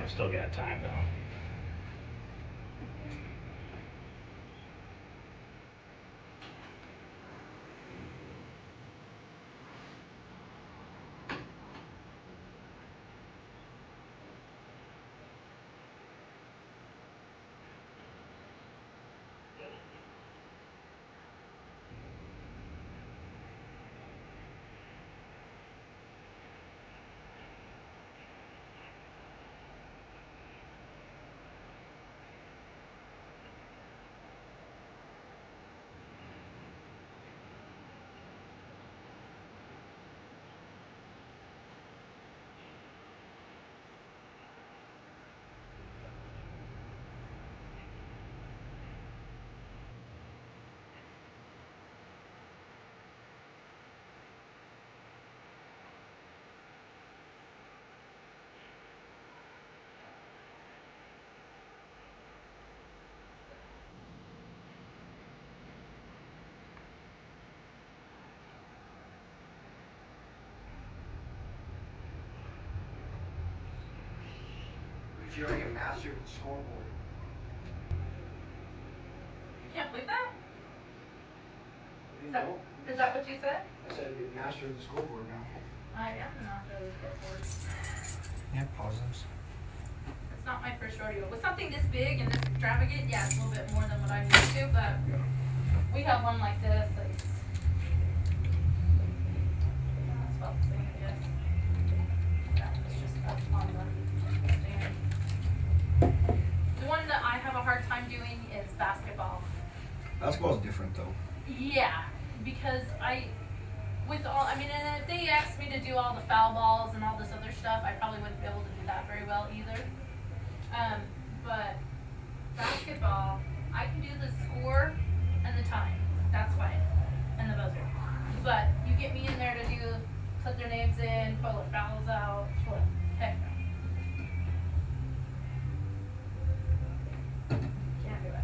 we still got time though. If you already mastered the scoreboard. You can't believe that? I didn't know. Is that what you said? I said you've mastered the scoreboard now. I am the master of the scoreboard. Yeah, pauses. It's not my first rodeo. With something this big and this extravagant, yeah, it's a little bit more than what I'm used to, but we have one like this that's about the same, I guess. Yeah, it's just up on the stand. The one that I have a hard time doing is basketball. Basketball's different though. Yeah, because and if they asked me to do all the foul balls and all this other stuff, I probably wouldn't be able to do that very well either. But basketball, I can do the score and the time. That's fine. And the buzzer. But you get me in there to put their names in, pull the fouls out, heck no. Can't do it.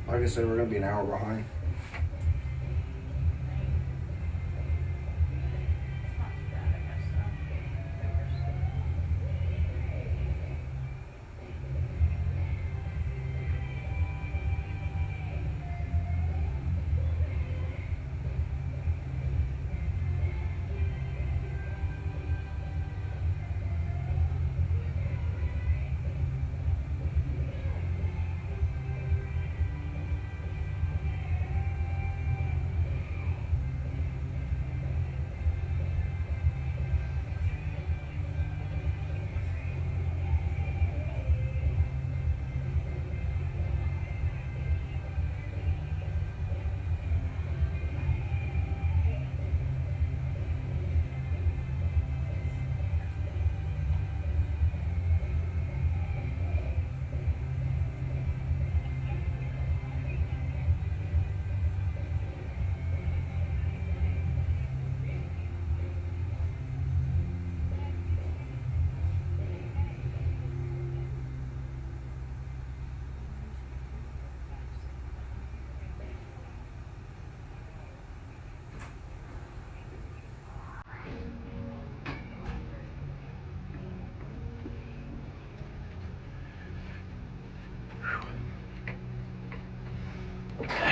Like I said, we're gonna be an hour behind. It's not too bad, I guess.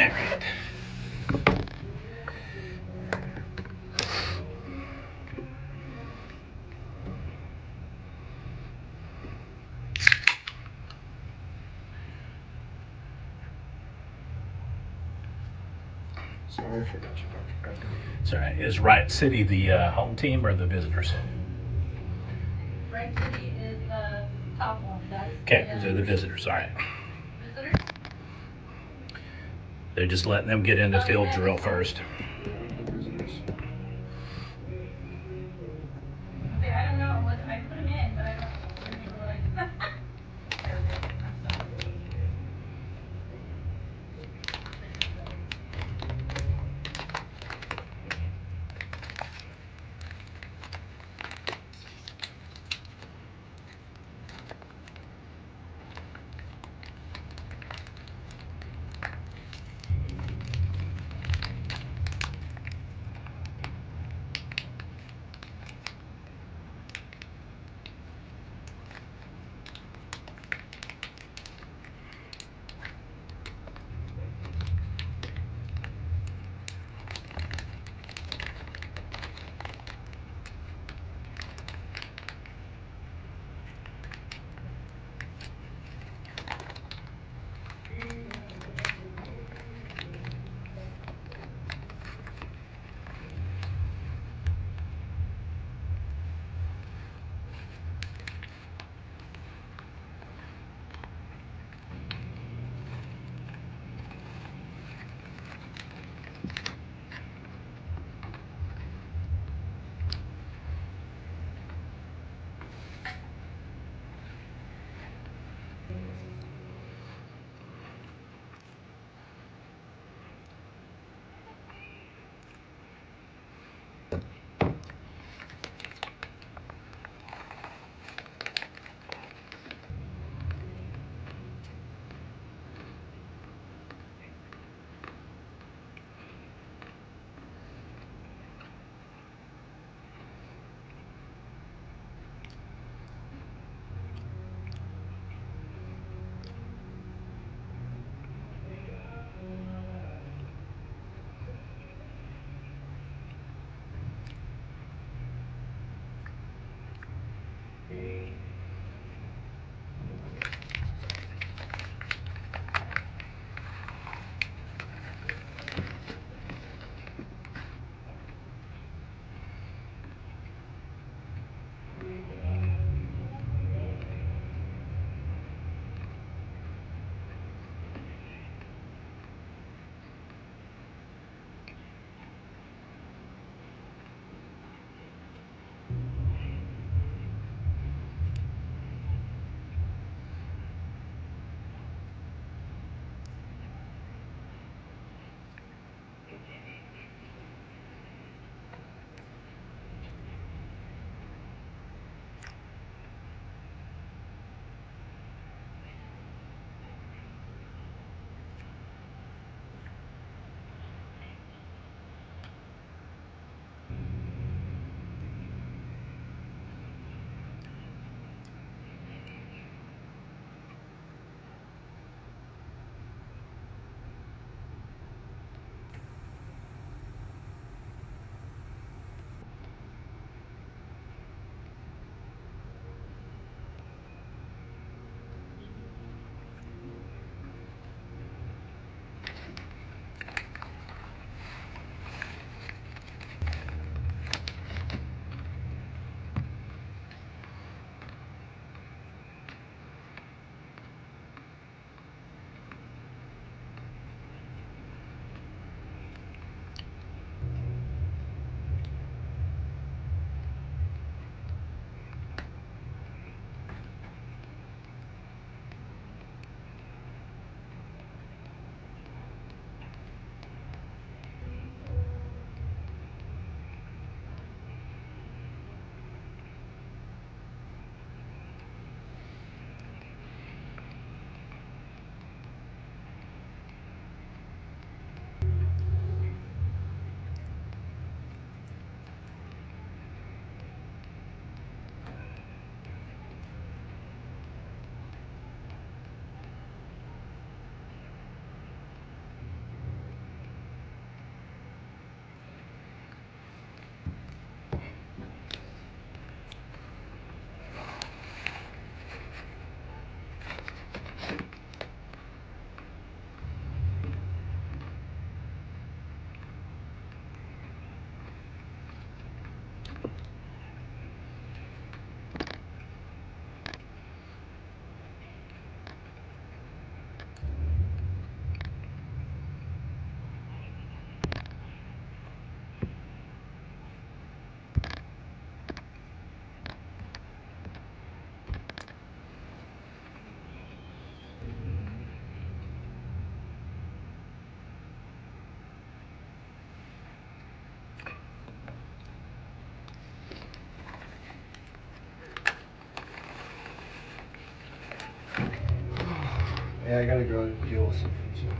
right. Sorry, I forgot you back there. It's all right. Is Wright City the home team or the visitors? Wright City is the top one. That's Okay, the, they're the visitors. All right. visitors. They're just letting them get in the field Calumet drill is home. first. Visitors. Okay, I don't know what I put them in, but I don't remember what I did. There we go. I'm sorry. Yeah, I gotta go deal with something too.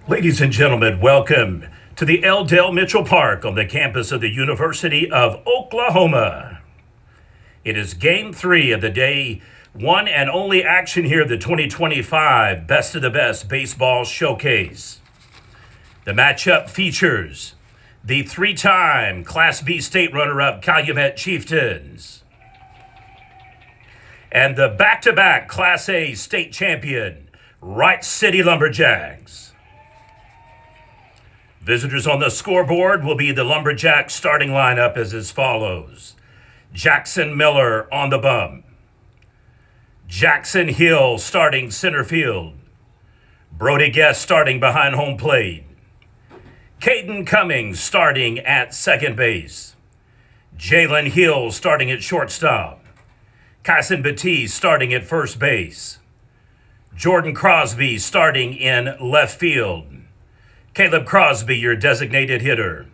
Ladies and gentlemen, welcome to the L. Dale Mitchell Park on the campus of the University of Oklahoma. It is game 3 of the day one and only action here, the 2025 Best of the Best Baseball Showcase. The matchup features the 3-time Class B state runner-up Calumet Chieftains and the back-to-back Class A state champion Wright City Lumberjacks. Visitors on the scoreboard will be the Lumberjacks starting lineup as follows. Jackson Miller on the bump. Jackson Hill starting center field. Brody Guest starting behind home plate. Caden Cummings starting at second base. Jalen Hill starting at shortstop. Kyson Batiste starting at first base. Jordan Crosby starting in left field. Caleb Crosby, your designated hitter.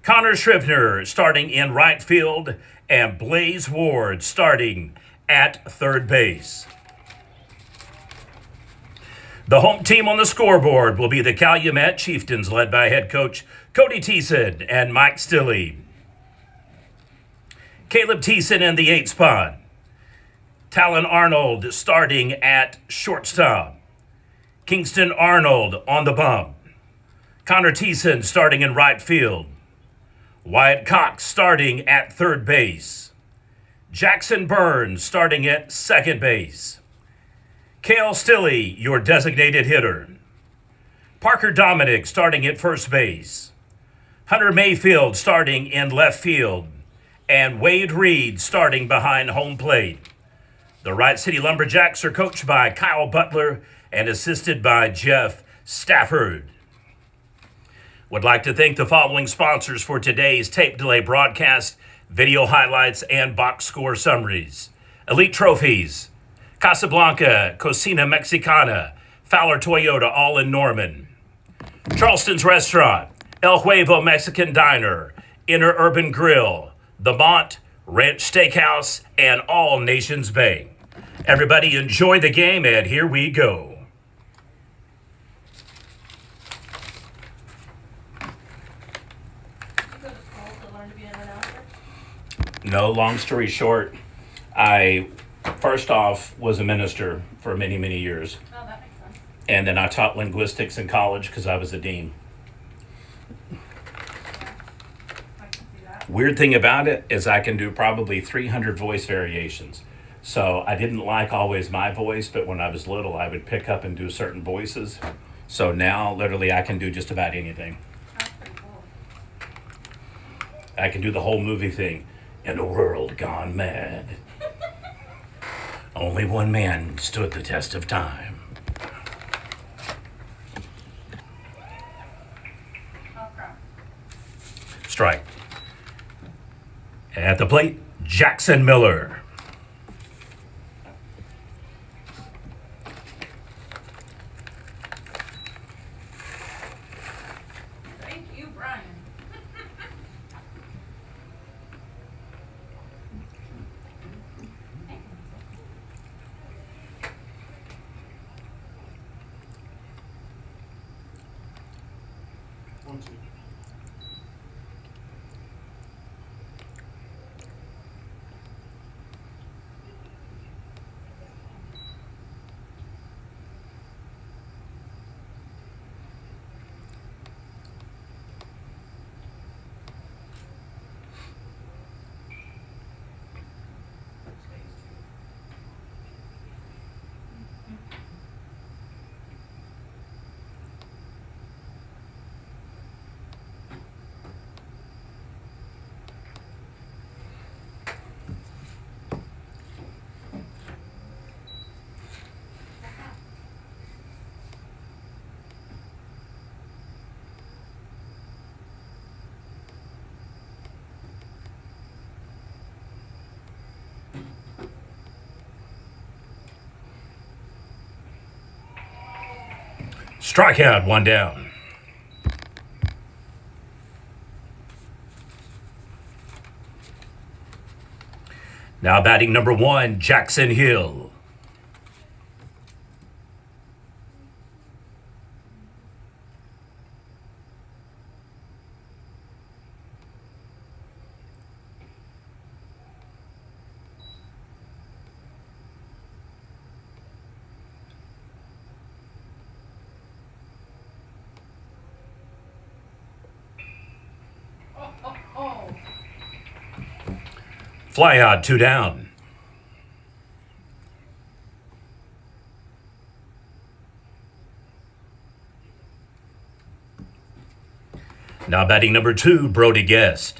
Connor Scrivener starting in right field. And Blaze Ward starting at third base. The home team on the scoreboard will be the Calumet Chieftains, led by head coach Cody Thiessen and Mike Stilley. Caleb Thiessen in the 8th spot. Talon Arnold starting at shortstop. Kingston Arnold on the bump. Connor Thiessen starting in right field. Wyatt Cox starting at third base. Jackson Burns starting at second base. Cale Stilley, your designated hitter. Parker Dominic starting at first base. Hunter Mayfield starting in left field. And Wade Reed starting behind home plate. The Wright City Lumberjacks are coached by Kyle Butler and assisted by Jeff Stafford. Would like to thank the following sponsors for today's tape delay broadcast, video highlights, and box score summaries. Elite Trophies, Casablanca, Cocina Mexicana, Fowler Toyota, all in Norman. Charleston's Restaurant, El Huevo Mexican Diner, Inner Urban Grill, The Mont, Ranch Steakhouse, and All Nations Bank. Everybody enjoy the game, and here we go. No, long story short, I first off was a minister for many, many years. Oh, that makes sense. And then I taught linguistics in college because I was a dean. I can see that. Weird thing about it is I can do probably 300 voice variations. So I didn't like always my voice, but when I was little, I would pick up and do certain voices. So now, literally, I can do just about anything. That's pretty cool. I can do the whole movie thing. In a world gone mad. Only one man stood the test of time. Oh, crap. Strike. At the plate, Jackson Miller. Thank you, Brian. 1-2. Strikeout, one down. Now batting number 1, Jackson Hill. Oh. Fly out, 2 down. Now batting number 2, Brody Guest.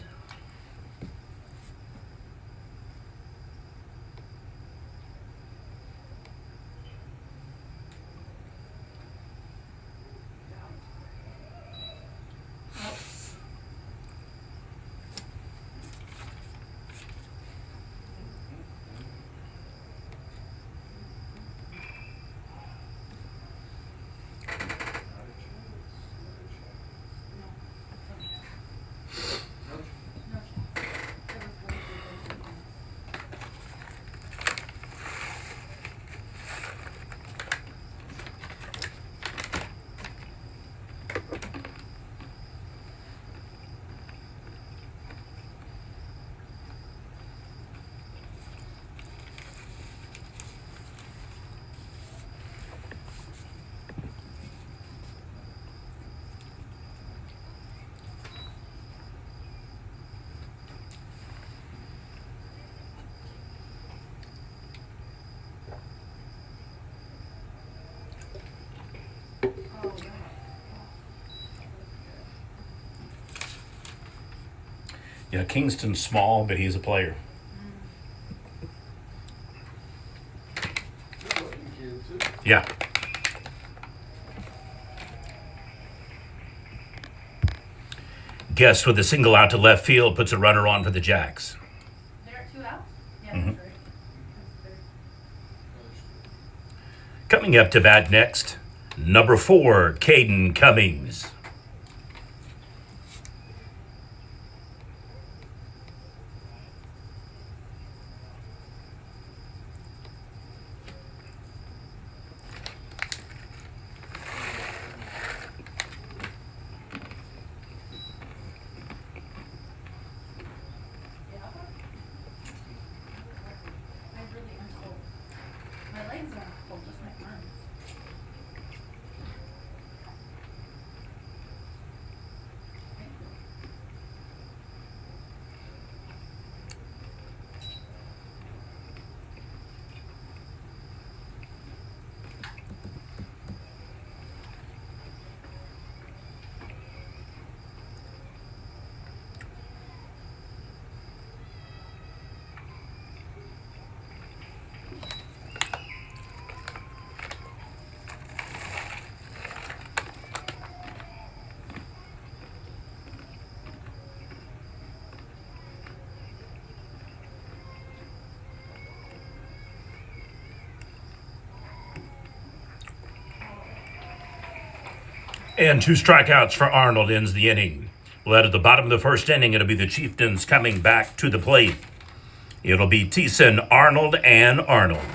Yeah, Kingston's small, but he's a player. Yeah. Guest with a single out to left field puts a runner on for the Jacks. They're at 2 outs? Yeah, Mhm. that's right. Coming up to bat next, number 4, Caden Cummings. Yeah. I really am cold. My legs aren't cold, just my arms. And 2 strikeouts for Arnold ends the inning. Well, at the bottom of the first inning, it'll be the Chieftains coming back to the plate. It'll be Thiessen, Arnold, and Arnold.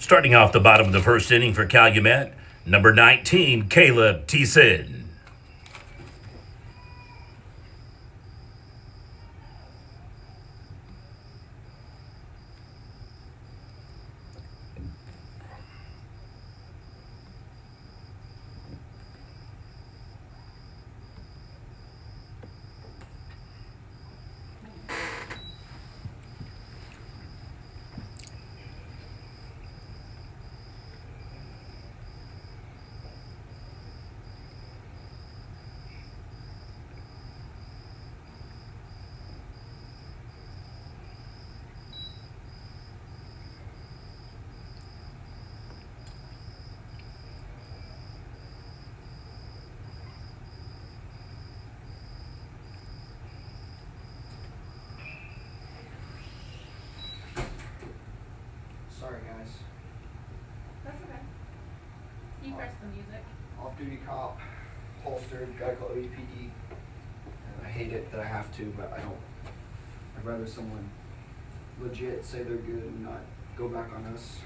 Starting off the bottom of the first inning for Calumet, number 19, Caleb Thiessen. Sorry, guys. That's okay. You press the music. Off-duty cop, holstered, gotta call APD. And I hate it that I have to, but I don't. I'd rather someone legit say they're good and not go back on us.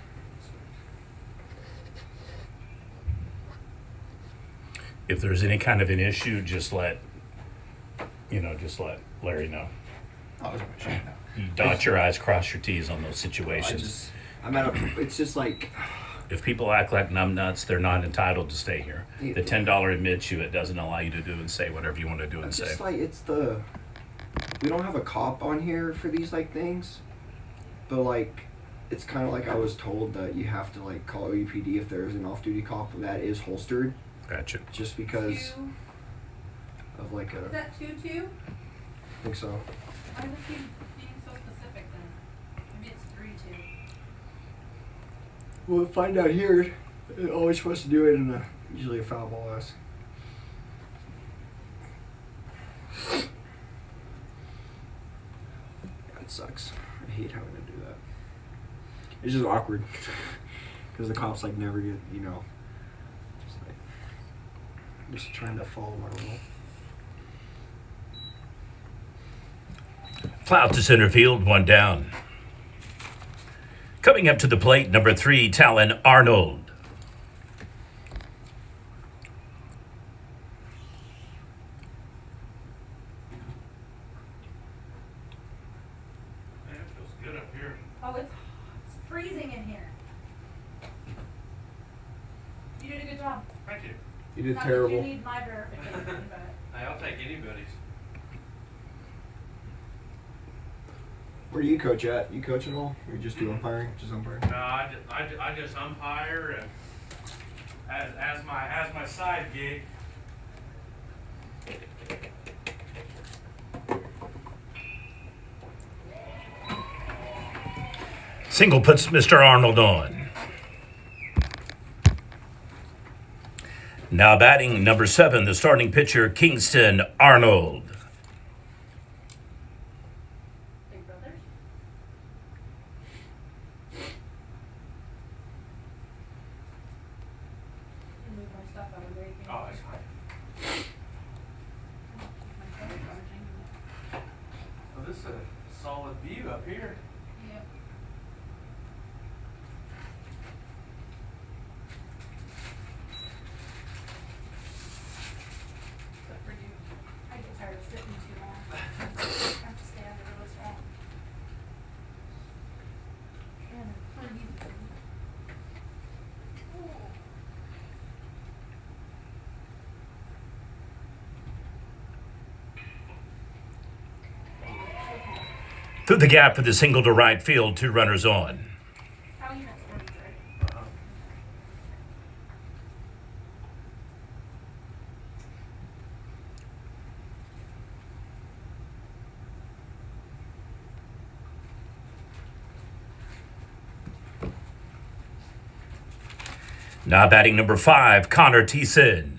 If there's any kind of an issue, just let Larry know. I was gonna You dot your I's, cross your T's on those situations. I'm at a. It's just like If people act like numbnuts, they're not entitled to stay here. Yeah. The $10 admits you. It doesn't allow you to do and say whatever you want to do and It's say. just like we don't have a cop on here for these like things, but like it's kind of like I was told that you have to like call OUPD if there's an off-duty cop that is holstered, Gotcha. just because of like Is a. that 2-2? I think so. Why was he being so specific then? Maybe it's 3-2. We'll find out here. They're always supposed to do it in usually a foul ball ask. That sucks. I hate having to do that. It's just awkward because the cops like never get, just trying to follow my rule. Plow to center field, one down. Coming up to the plate, number 3, Talon Arnold. Man, it feels good up here. Oh, it's freezing in here. You did a good job. Thank you. You did Not that terrible. you need my verification, but Hey, I'll take anybody's. Where do you coach at? You coach at all? Or you just do umpiring? Just umpiring? No, I just umpire and as my side gig. Single puts Mr. Arnold on. Now batting number 7, the starting pitcher, Kingston Arnold. Big Brothers. Move my stuff out of the way. Oh, that's fine. My phone's charging. Well, this is a solid view up here. Yep. Except for you. I get tired of sitting too long. I have to stand or what's wrong. And it's pretty easy. Through the gap for the single to right field, 2 runners on. How you next work, right? Now batting number 5, Connor Thiessen.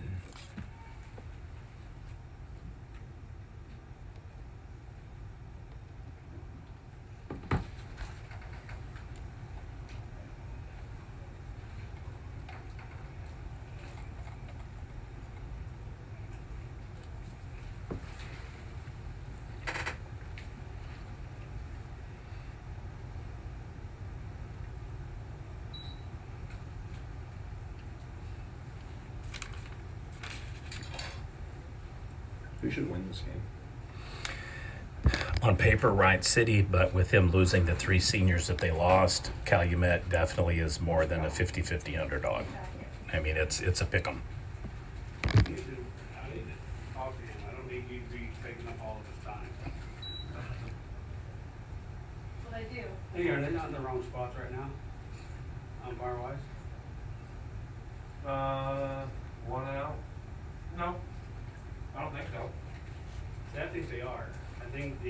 Who should win this game? On paper, Wright City, but with them losing the 3 seniors that they lost, Calumet definitely is more than a 50-50 underdog. I mean, it's a pick 'em. I need to talk to him. I don't need you to be taking up all of his time. That's what I do. Hey, are they not in the wrong spots right now? Umpire wise? One out? No, I don't think so. See, I think they are. I think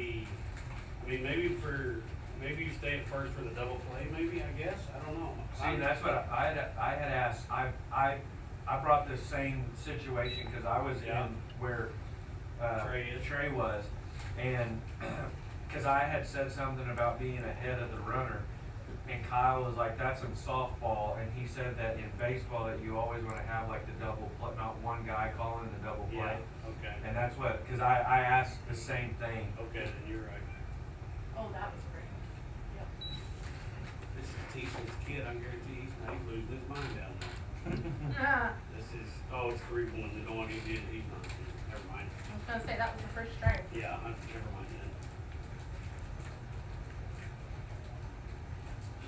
maybe you stay at first for the double play, maybe, I guess. I don't know. See, that's what I had asked. I brought this same situation because I was Yeah. in where Trey is. Trey was, and because I had said something about being ahead of the runner, and Kyle was like, "That's in softball," and he said that in baseball that you always want to have like the double play, not one guy calling the double play, Yeah, okay. and that's what because I asked the same thing. Okay, then you're right. Oh, that was great. Yep. This is Teason's kid. I guarantee he's losing his mind down there. This is, it's 3-1. They don't want to get it. He's not. Never mind. I was gonna say that was the first strike. Yeah, never mind then.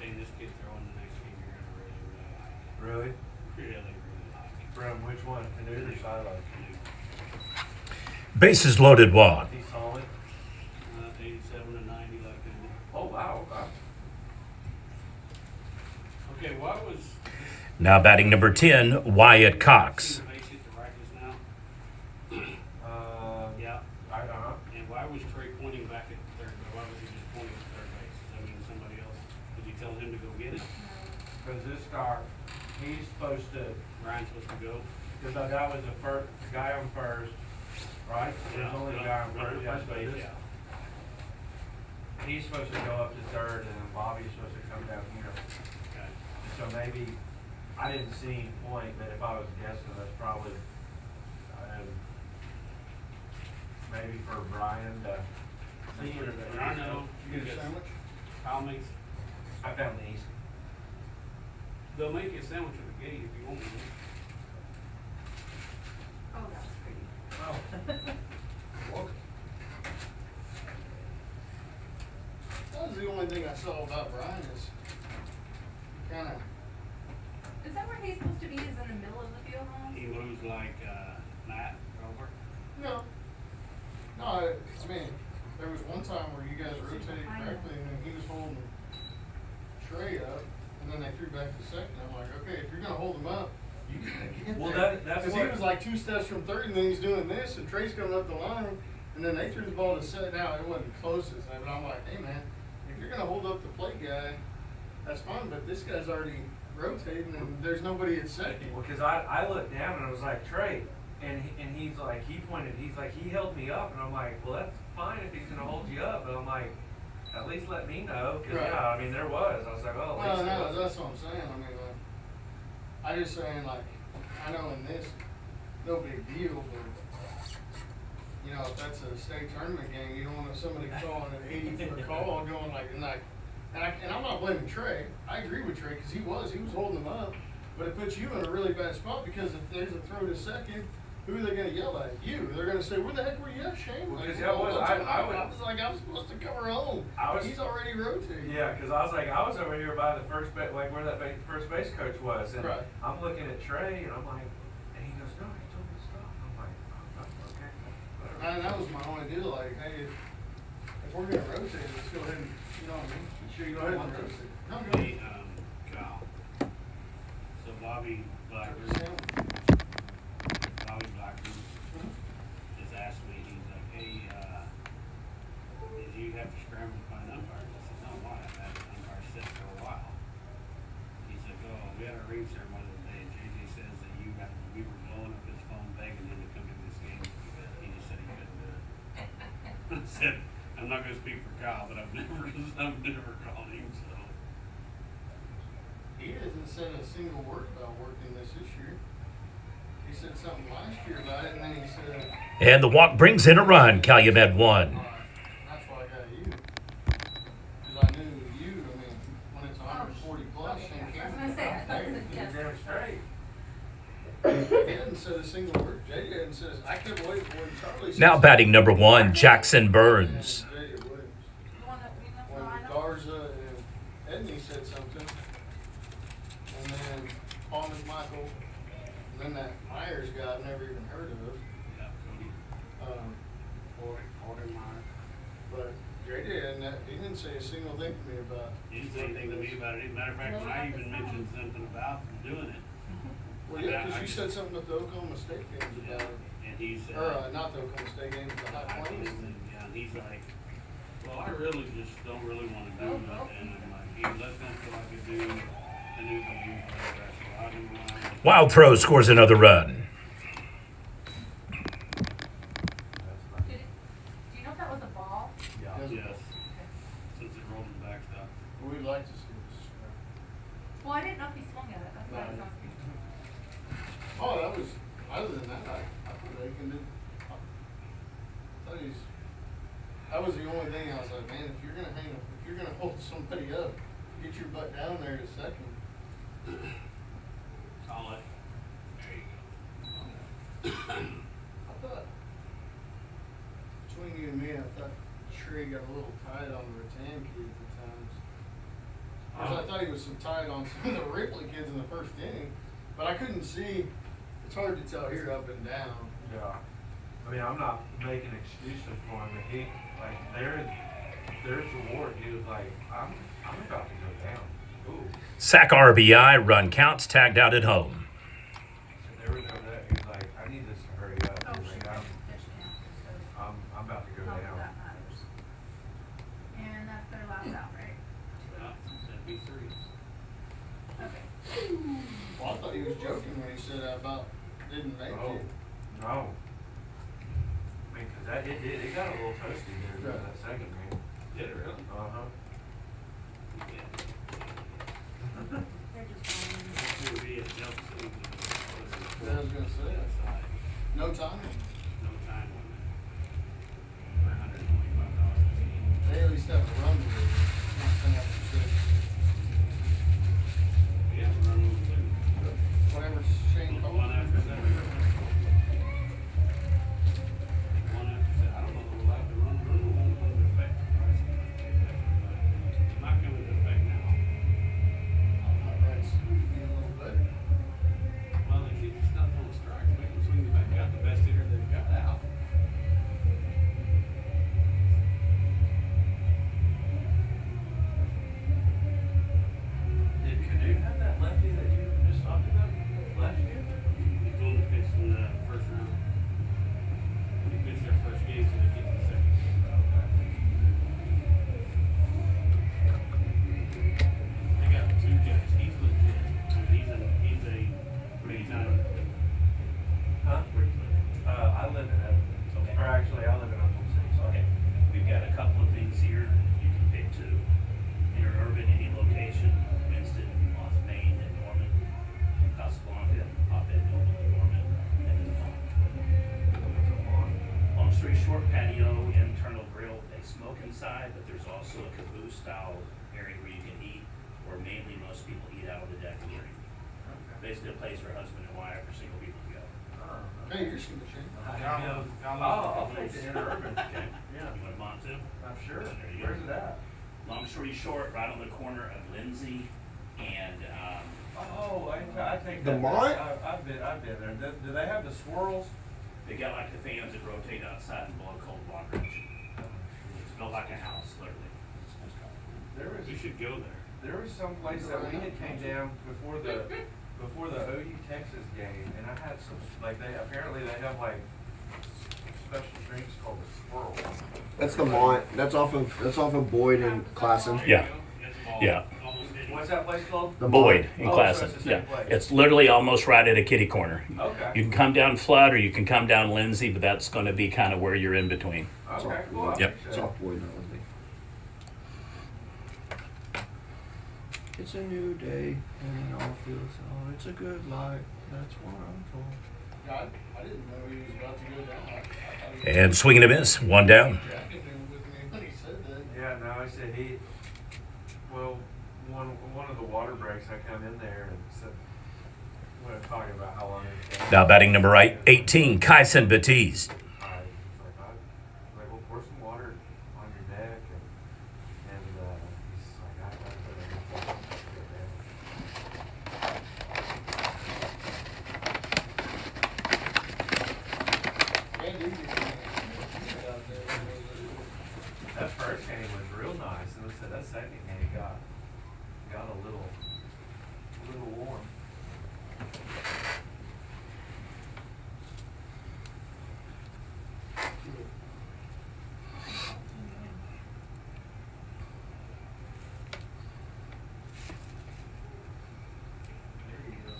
Seeing this kid throw in the next game, you're gonna really, really like. Really? Really like it. From which one? Canoe or silo? Canoe. Bases loaded walk. He solid? 87 to 90 like that. Oh, wow, okay. Okay, why was Now batting number 10, Wyatt Cox. see the base hit the right just now? Yeah. And why was Trey pointing back at third? Why was he just pointing at third base? Does that mean somebody else? Did you tell him to go get it? Because this guy, he's supposed to, Ryan's supposed to go. because that was the guy on first, right? There's only a guy on first. Yeah, First so base, this- yeah. He's supposed to go up to third, and then Bobby's supposed to come down here. Okay. So maybe, I didn't see any point, but if I was guessing, that's probably, maybe for Brian to. I know. You get a sandwich? Kyle makes, I found these. they'll make you a sandwich at the gate if you want one. Oh, that's pretty. Oh. Welcome. That was the only thing I saw about Brian is kind of, Is that where he's supposed to be, is in the middle of the field almost? He moves like, Matt over. no. No, I mean, there was one time where you guys rotated correctly and then he was holding Trey up and then they threw back to second. I'm like, okay, if you're gonna hold him up, you gotta get Well, there. that's Cause he what- was like 2 steps from third and then he's doing this and Trey's coming up the line and then they threw the ball to second. Now, it wasn't closest, but I'm like, hey man, if you're gonna hold up the plate guy, that's fine, but this guy's already rotating and there's nobody at second. Well, cause I looked down and I was like, Trey, and he's like, he held me up, and I'm like, well, that's fine if he's gonna hold you up, but I'm like, at least let me know, cause Right. yeah, I mean, there was, I was like, oh, at Well, least there no, was. that's what I'm saying, I mean, I just saying, like, I know in this, no big deal, but, you know, if that's a state tournament game, you don't want somebody calling an 80-foot call, going like, and I'm not blaming Trey, I agree with Trey, cause he was holding them up, but it puts you in a really bad spot, because if there's a throw to second, who are they gonna yell at? You, they're gonna say, where the heck were you at, Shane? Well, Like, 'cause, yeah, well, I was like, I was supposed to cover home, I was- he's already rotating. Yeah, cause I was like, I was over here by the first base, like where that first base coach was, and Right. I'm looking at Trey, and I'm like, and he goes, no, he told me to stop. I'm like, oh, okay, whatever. And that was my only deal, like, hey, if we're gonna rotate, let's go ahead and, you know what I mean? Sure you Go don't ahead and want rotate. this? No, go Hey, ahead. Kyle. So Bobby Blackburn just asked me, he's like, hey, did you have to scramble to find umpires? I said, no, why? I've had an umpire set for a while. He's like, oh, we had a ring ceremony the other day, and JJ says that we were blowing up his phone begging him to come to this game, but he just said he couldn't do it. I said, I'm not gonna speak for Kyle, but I've never called him, so. He hasn't said a single word about working this year. He said something last year about it, and then he said, And the walk brings in a run. Calumet won. that's why I got you. Cause I knew you, I mean, when it's 140 plus, Shane I was Campbell. gonna say, I thought it said yes. Damn straight. He hadn't said a single word. JJ hadn't said, I kept waiting for when Charlie said. Now batting number 1, Jackson Burns. And JJ Williams. The one that we know, When I know. Garza and Edney said something, and then Paul McMichael, and then that Myers guy I've never even heard of. Yeah, Cody, Meyer. But JJ he didn't say a single thing to me about. He didn't say anything to me about it. As a matter of fact, when I even mentioned something about doing it. Well, yeah, because you said something at the Oklahoma State games about it. And he said. Or, not the Oklahoma State games, the High Plains. Yeah, and he's like, well, I really just don't really wanna do it, and I'm like, he let them feel like a dude, a new game, whatever, so I didn't want. Wild throw scores another run. Do you know if that was a ball? Yeah. Yes, since it rolled in the backstop. We'd like to see this. Well, I didn't know if he swung at it, that's why I was asking. Oh, that was, other than that, I thought Aiken did. I thought that was the only thing, I was like, man, if you're gonna hold somebody up, get your butt down there to second. Solid. There you go. I thought, between you and me, I thought Trey got a little tight on the rattan key at times. Cause I thought he was some tight on some of the Ripley kids in the first inning, but I couldn't see, it's hard to tell here up and down. Yeah. I mean, I'm not making excuses for him, but he, like, there's the war. He was like, I'm about to go down. Ooh. Sack RBI, run counts, tagged out at home. So there was no that. He was like, I need this to hurry up. Oh, He was shoot, like, pitch count, so I'm about to go not that down. that matters. And that's their last out, right? That'd be 3. Okay. Well, I thought he was joking when he said that about didn't make Oh, it. no. I mean, 'cause it got a little toasty there during that second game. Did it really? Uh-huh. Yeah. They're just going. It would be a jump to I was gonna say, side. no time. No time limit. For $125 They at least have a run with it. Not 10 after 6. Yeah, run over 2. Whatever Shane calls One it. after 7. One after 7. I don't know if we're allowed to run. Run won't come into effect. It's not coming into effect now. That's be a little better. Well, they keep stuff on strikes, make them swing the back out. The best hitter they've got out. Did Canoe have that lefty that you just talked about last year? He's going to pitch in the first round. He pitched their first game, so they get to the second. They got 2 guys. He's legit. He's a big time. Huh? I live in Edmonton. Okay. Or actually, I live in Oklahoma City. So. Okay, we've got a couple of things here. You can pick 2. Interurban, any location, Winston, off Main and Norman, Casablanca, off at Noble and Norman, and then long story short, patio, internal grill, they smoke inside, but there's also a caboose style area where you can eat, where mainly most people eat out on the deck area. Basically a place for husband and wife or single people to go. Hey, you're some Shane. I'll take the Interurban. Okay? Yeah. You want Montu? I'm sure. There you go. Where's it at? Long story short, right on the corner of Lindsay and, Oh, I think The that- Mont? I've been there. Do they have the swirls? they got like the fans that rotate outside and blow cold water at you. It's built like a house, literally. There was We should go there. There was some place that we had came down before the OU Texas game, and I had some like apparently they have like special drinks called the swirl. That's the Mont. That's off of Boyd and Classen. Yeah. Yeah. What's that place called? The Boyd in Oh, so Classen. it's the same Yeah, place. it's literally almost right at a kitty corner. Okay. You can come down Flood or you can come down Lindsay, but that's going to be kind of where you're in between. Okay, cool. I Yep. appreciate It's it. off Boyd, not Lindsay. It's a new day, and it all feels, oh, it's a good life. That's what I'm told. God, I didn't know he was about to go down. I thought he was And swinging a miss, 1 down. jacking him with me when he said that. Yeah, no, I said one of the water breaks, I come in there and said, we were talking about how long it was. Now batting number 18, Kyson Batiste. I well, pour some water on your neck, and he's like, I gotta go Can't do anything out there. That first game was real nice, and I said that second game got a little warm. There you go.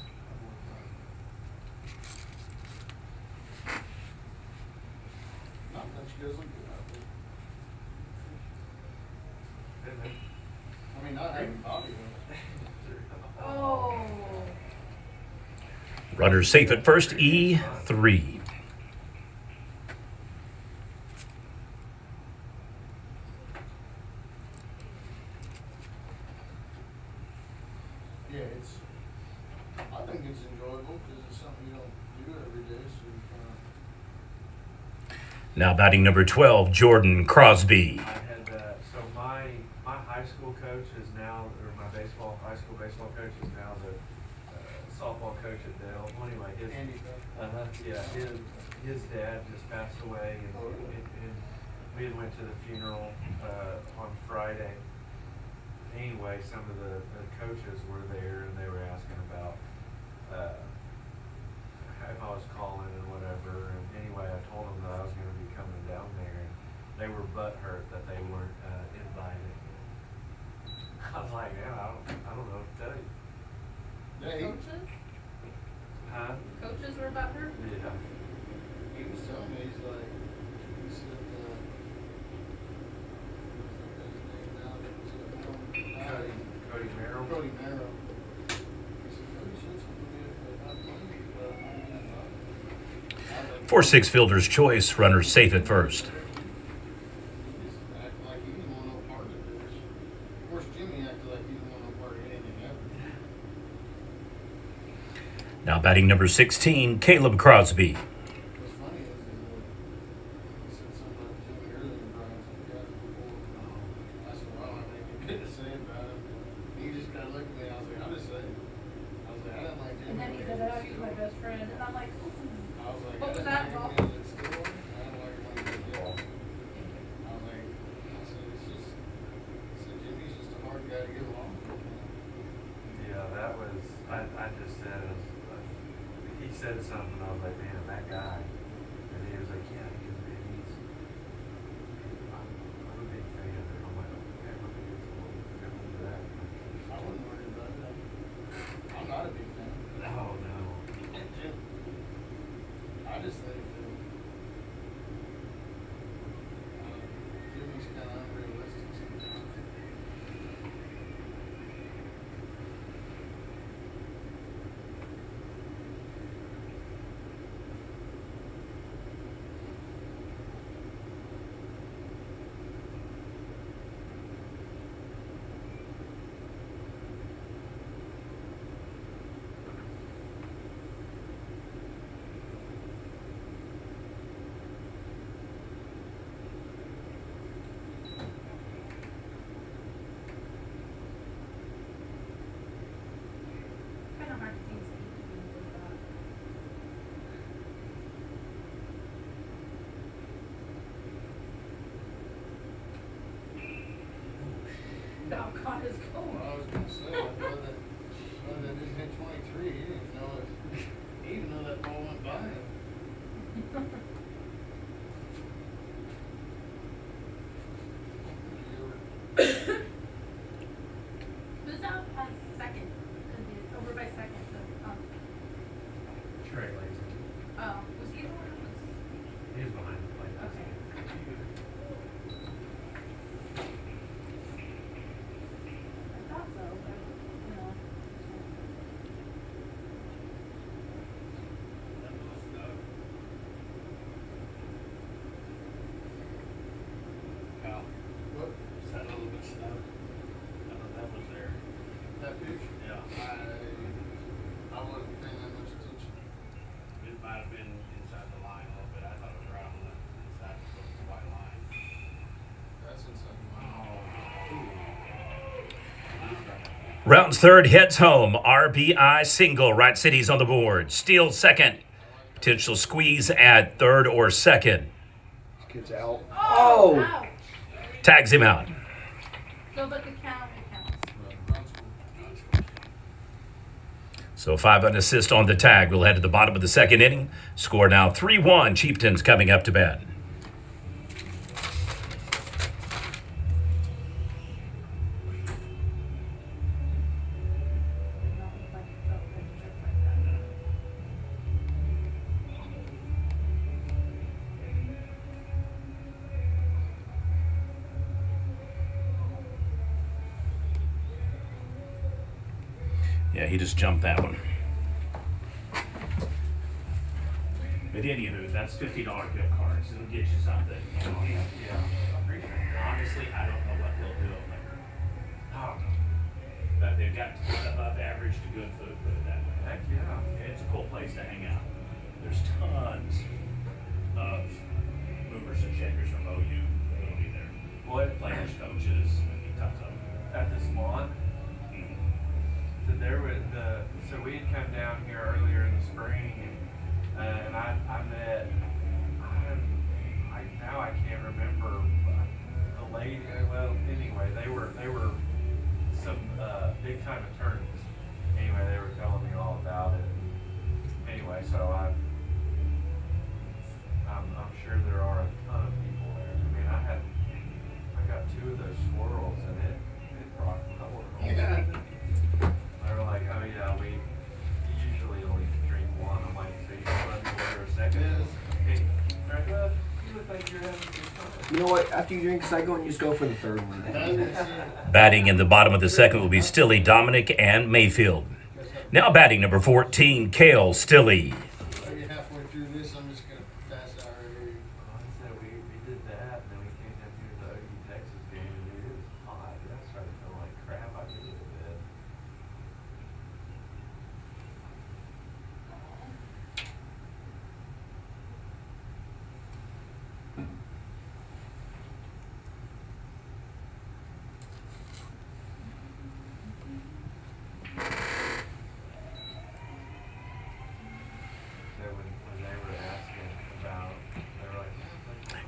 Not that you guys look good out there. Didn't it? I mean, not having Bobby with Oh. Runner safe at first, E3. Yeah, I think it's enjoyable because it's something you don't do every day, so you Now batting number 12, Jordan Crosby. I had so my high school coach is now, or my high school baseball coach is now the softball coach at Dale. Well, anyway, Andy Bell. his dad just passed away, and we had went to the funeral on Friday. Anyway, some of the coaches were there, and they were asking about if I was calling and whatever. And anyway, I told them that I was going to be coming down there, and they were butthurt that they weren't invited. I was like, man, I don't know what to tell you. Yeah, Coaches? Huh? Coaches were about her? Yeah. he was telling me, he's like, he said, Cody Merrill. Cody Merrill. He said, Cody said something to me about money, but I didn't know. I was like, 4-6 fielder's choice. Runner safe at first. He's acting like he didn't want no part of this. Of course, Jimmy acted like he didn't want no part of anything ever. Now batting number 16, Caleb Crosby. What's funny is he said something about Jimmy earlier in Brian's guys before. I said, well, I don't have anything good to say about him. He just kind of looked at me. I was like, I'll just say it. I was like, I didn't like Jimmy. And then he said, oh, he's my best friend. And I'm like, ooh. I was like, What was I that, didn't Bob? like him when he was at school. I didn't like him when he was at Yale. I was like, I said, it's just, I said, Jimmy's just a hard guy to get along with. Yeah, that was, I just said, he said something, I was like, man, that guy. And he was like, yeah, he's, I'm a big fan of him. I'm like, okay, I'm gonna get into that. I wouldn't worry about that. I'm not a big fan. Oh, no. Jim, I just think that Jimmy's kind of unrealistic sometimes. Kind of hard to see Steve doing that. Balcon is Well, going. I was gonna say, I thought that didn't hit 23. He didn't know it. He didn't know that ball went by him. Who's out on second? Over by second. Trey Lacy. Oh, was he the one that was? He was behind the plate. Okay. I thought so, but, you know. That was Kyle, What? is that a little bit snow? I thought that was there. That pitch? Yeah. I wasn't paying that much attention. It might have been inside the line a little bit. I thought it was right on the inside the white line. That's inside the line. Rounds third, heads home. RBI single. Wright City's on the board. Steals second. Potential squeeze at third or second. This kid's out. Oh! Ouch. Tags him out. So, but the count, it counts. So 5 unassist on the tag. We'll head to the bottom of the second inning. Score now 3-1. Chieftains coming up to bat. Yeah, he just jumped that one. But anywho, that's $50 gift cards. It'll get you something. Yeah. Honestly, I don't know what he'll do. Oh, But they've got above average to good food, put it that way. heck yeah. It's a cool place to hang out. There's tons of movers and shakers from OU that'll be there. What? Players, coaches, tons of them. At this lawn? there was so we had come down here earlier in the spring, and I met, now I can't remember the lady. Well, anyway, they were some big time attorneys. Anyway, they were telling me all about it. Anyway, so I'm sure there are a ton of people there. I mean, I got 2 of those swirls, and it rocked my world. Yeah. They were like, oh yeah, we usually only drink one. I'm like, so you don't let me order a second? Yes. Hey, they're like, well, you look like you're having a good time. You know what? After you drink a second one, you just go for the third one. Batting in the bottom of the second will be Stilly Dominic and Mayfield. Now batting number 14, Cale Stilly. Maybe halfway through this, I'm just gonna pass out right here. I said we did that, and then we came down here to the OU Texas game, and dude, it was hot. I started feeling like crap. I did a bit. So when they were asking about, they were like,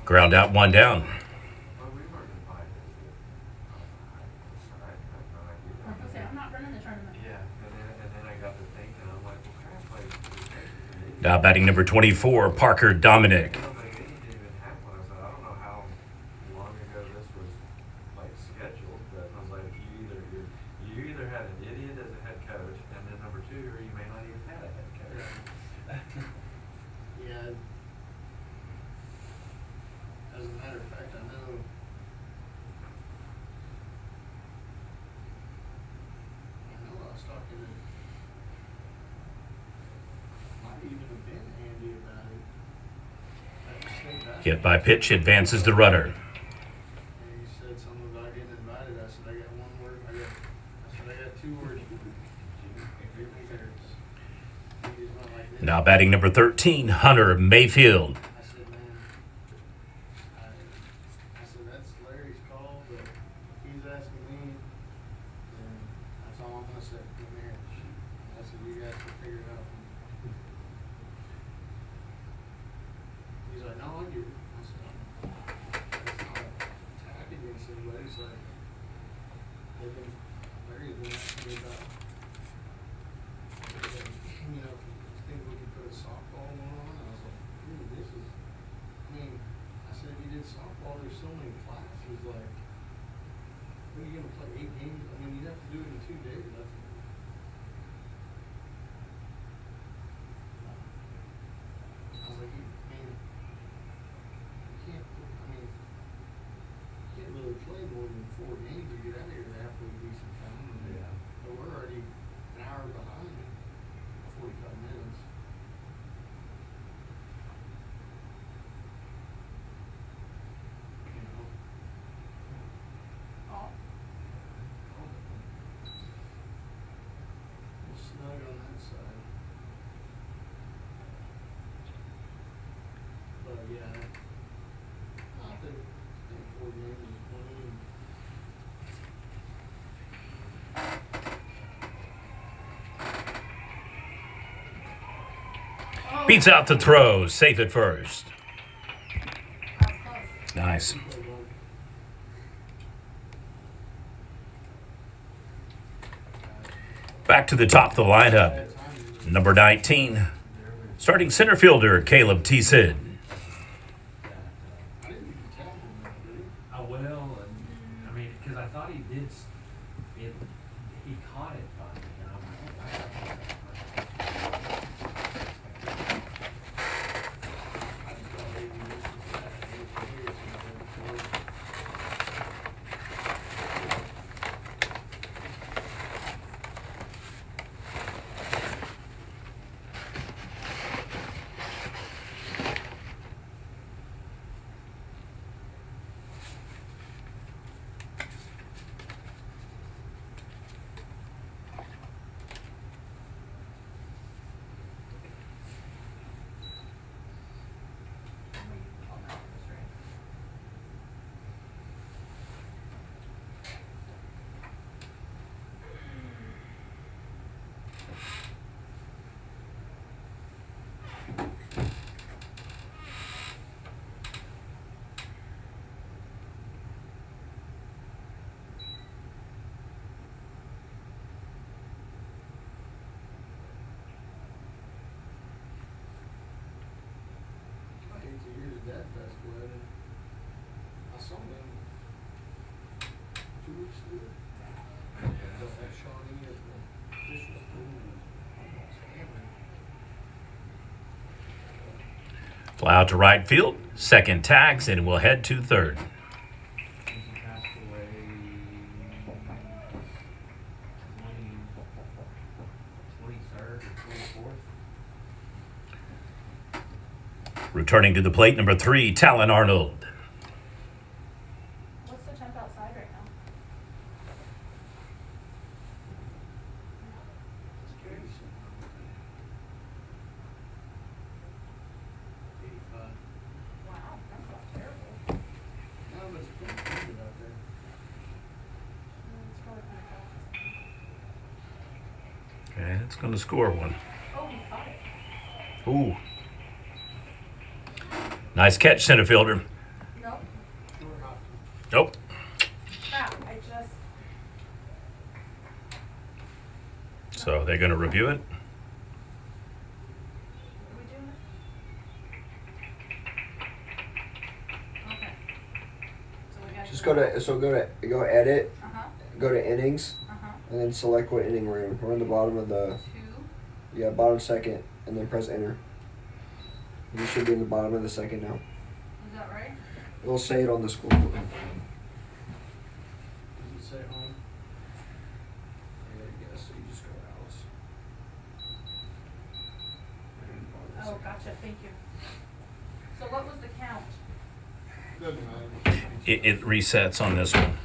Ground out, 1 down. well, we weren't invited. I had no idea. I was gonna say, I'm not running the tournament. Yeah, and then I got to thinking, I'm like, well, crap, like, Now batting number 24, Parker Dominic. nobody didn't even have one. I said, I don't know how long ago this was like scheduled, but I was like, you either had an idiot as a head coach, and then number 2, or you may not even have a head coach. Yeah. As a matter of fact, I know. I was talking to. Might even have been Andy about it. At the state basketball. Hit by pitch advances the runner. And he said something about getting invited. I said, I got 1 word. I got 2 words. Give me theirs. He's not like this. Now batting number 13, Hunter Mayfield. I said, man, I said, that's Larry's call, but if he's asking me, then that's all I'm gonna say, get married. I said, you guys can figure it out. He's like, no, I get it. I said, that's not a attack against anybody. It's like, Larry's been asking me about, you know, think we could put a softball one on. I was like, dude, this is, I mean, I said, if you did softball, there's so many classes, like, what are you gonna play 8 games? I mean, you'd have to do it in 2 days. That's, I was like, you can't, I mean, you can't really play more than 4 games to get out of here halfway decent time. Yeah. But we're already an hour behind, 45 minutes. You know? Oh, We're snug on that side. But yeah, I think 4 games is plenty. oh, Beats out the throw, safe at first. that was close. Nice. Back to the top of the lineup. Number 19, starting center fielder, Caleb T. Sid. I didn't even tell him that, did he? I will, and I mean, because I thought he did, he caught it fine, and I'm like, I just thought maybe this was that eighth year or something. Fly out to right field. Second tags, and we'll head to third. He passed away 23rd or 24th. Returning to the plate, number 3, Talon Arnold. What's the temp outside right now? Wow, that's not terrible. No, but it's pretty good out there. It's probably kind of Okay, it's going to score one. Oh, he caught it. Ooh. Nice catch, center fielder. Nope. Nope. Crap, I just. So they're going to review it. What are we doing? Okay. So we gotta Just go to edit, Uh-huh, go to innings, uh-huh. and then select what inning we're in. We're in the bottom of the 2. bottom second, and then press enter. You should be in the bottom of the second now. Is that right? It'll say it on the scoreboard. Does it say home? Yeah, I guess. So you just go Alice. Oh, gotcha, thank you. So what was the count? Doesn't matter. It resets on this one.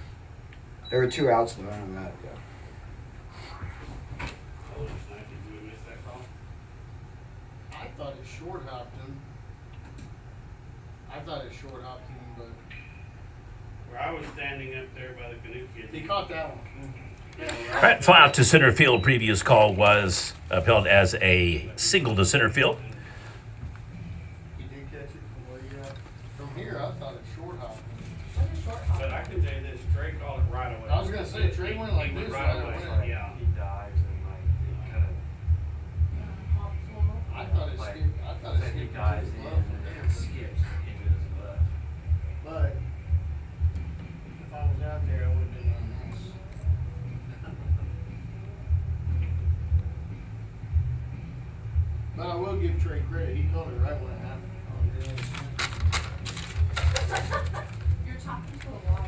There were 2 outs though. I know that. Yeah. Oh, it's nice. Did we miss that call? I thought it short hopped him. But Where I was standing up there by the canoe kids. he caught that one. Right, fly out to center field. Previous call was upheld as a single to center field. He did catch it from where you at. From here, I thought it short hopped him. What is short hop? But I can tell you this, Trey called it right away. I was gonna say, Trey went like He this right right away. away. Yeah. He dives and like it kind of. Hops a little. I thought it Like, skipped. I thought it then he skipped dives his in glove from and there. then skips into his glove. But if I was out there, I would have been on this. But I will give Trey credit. He called it right when it happened. You're talking to a wall.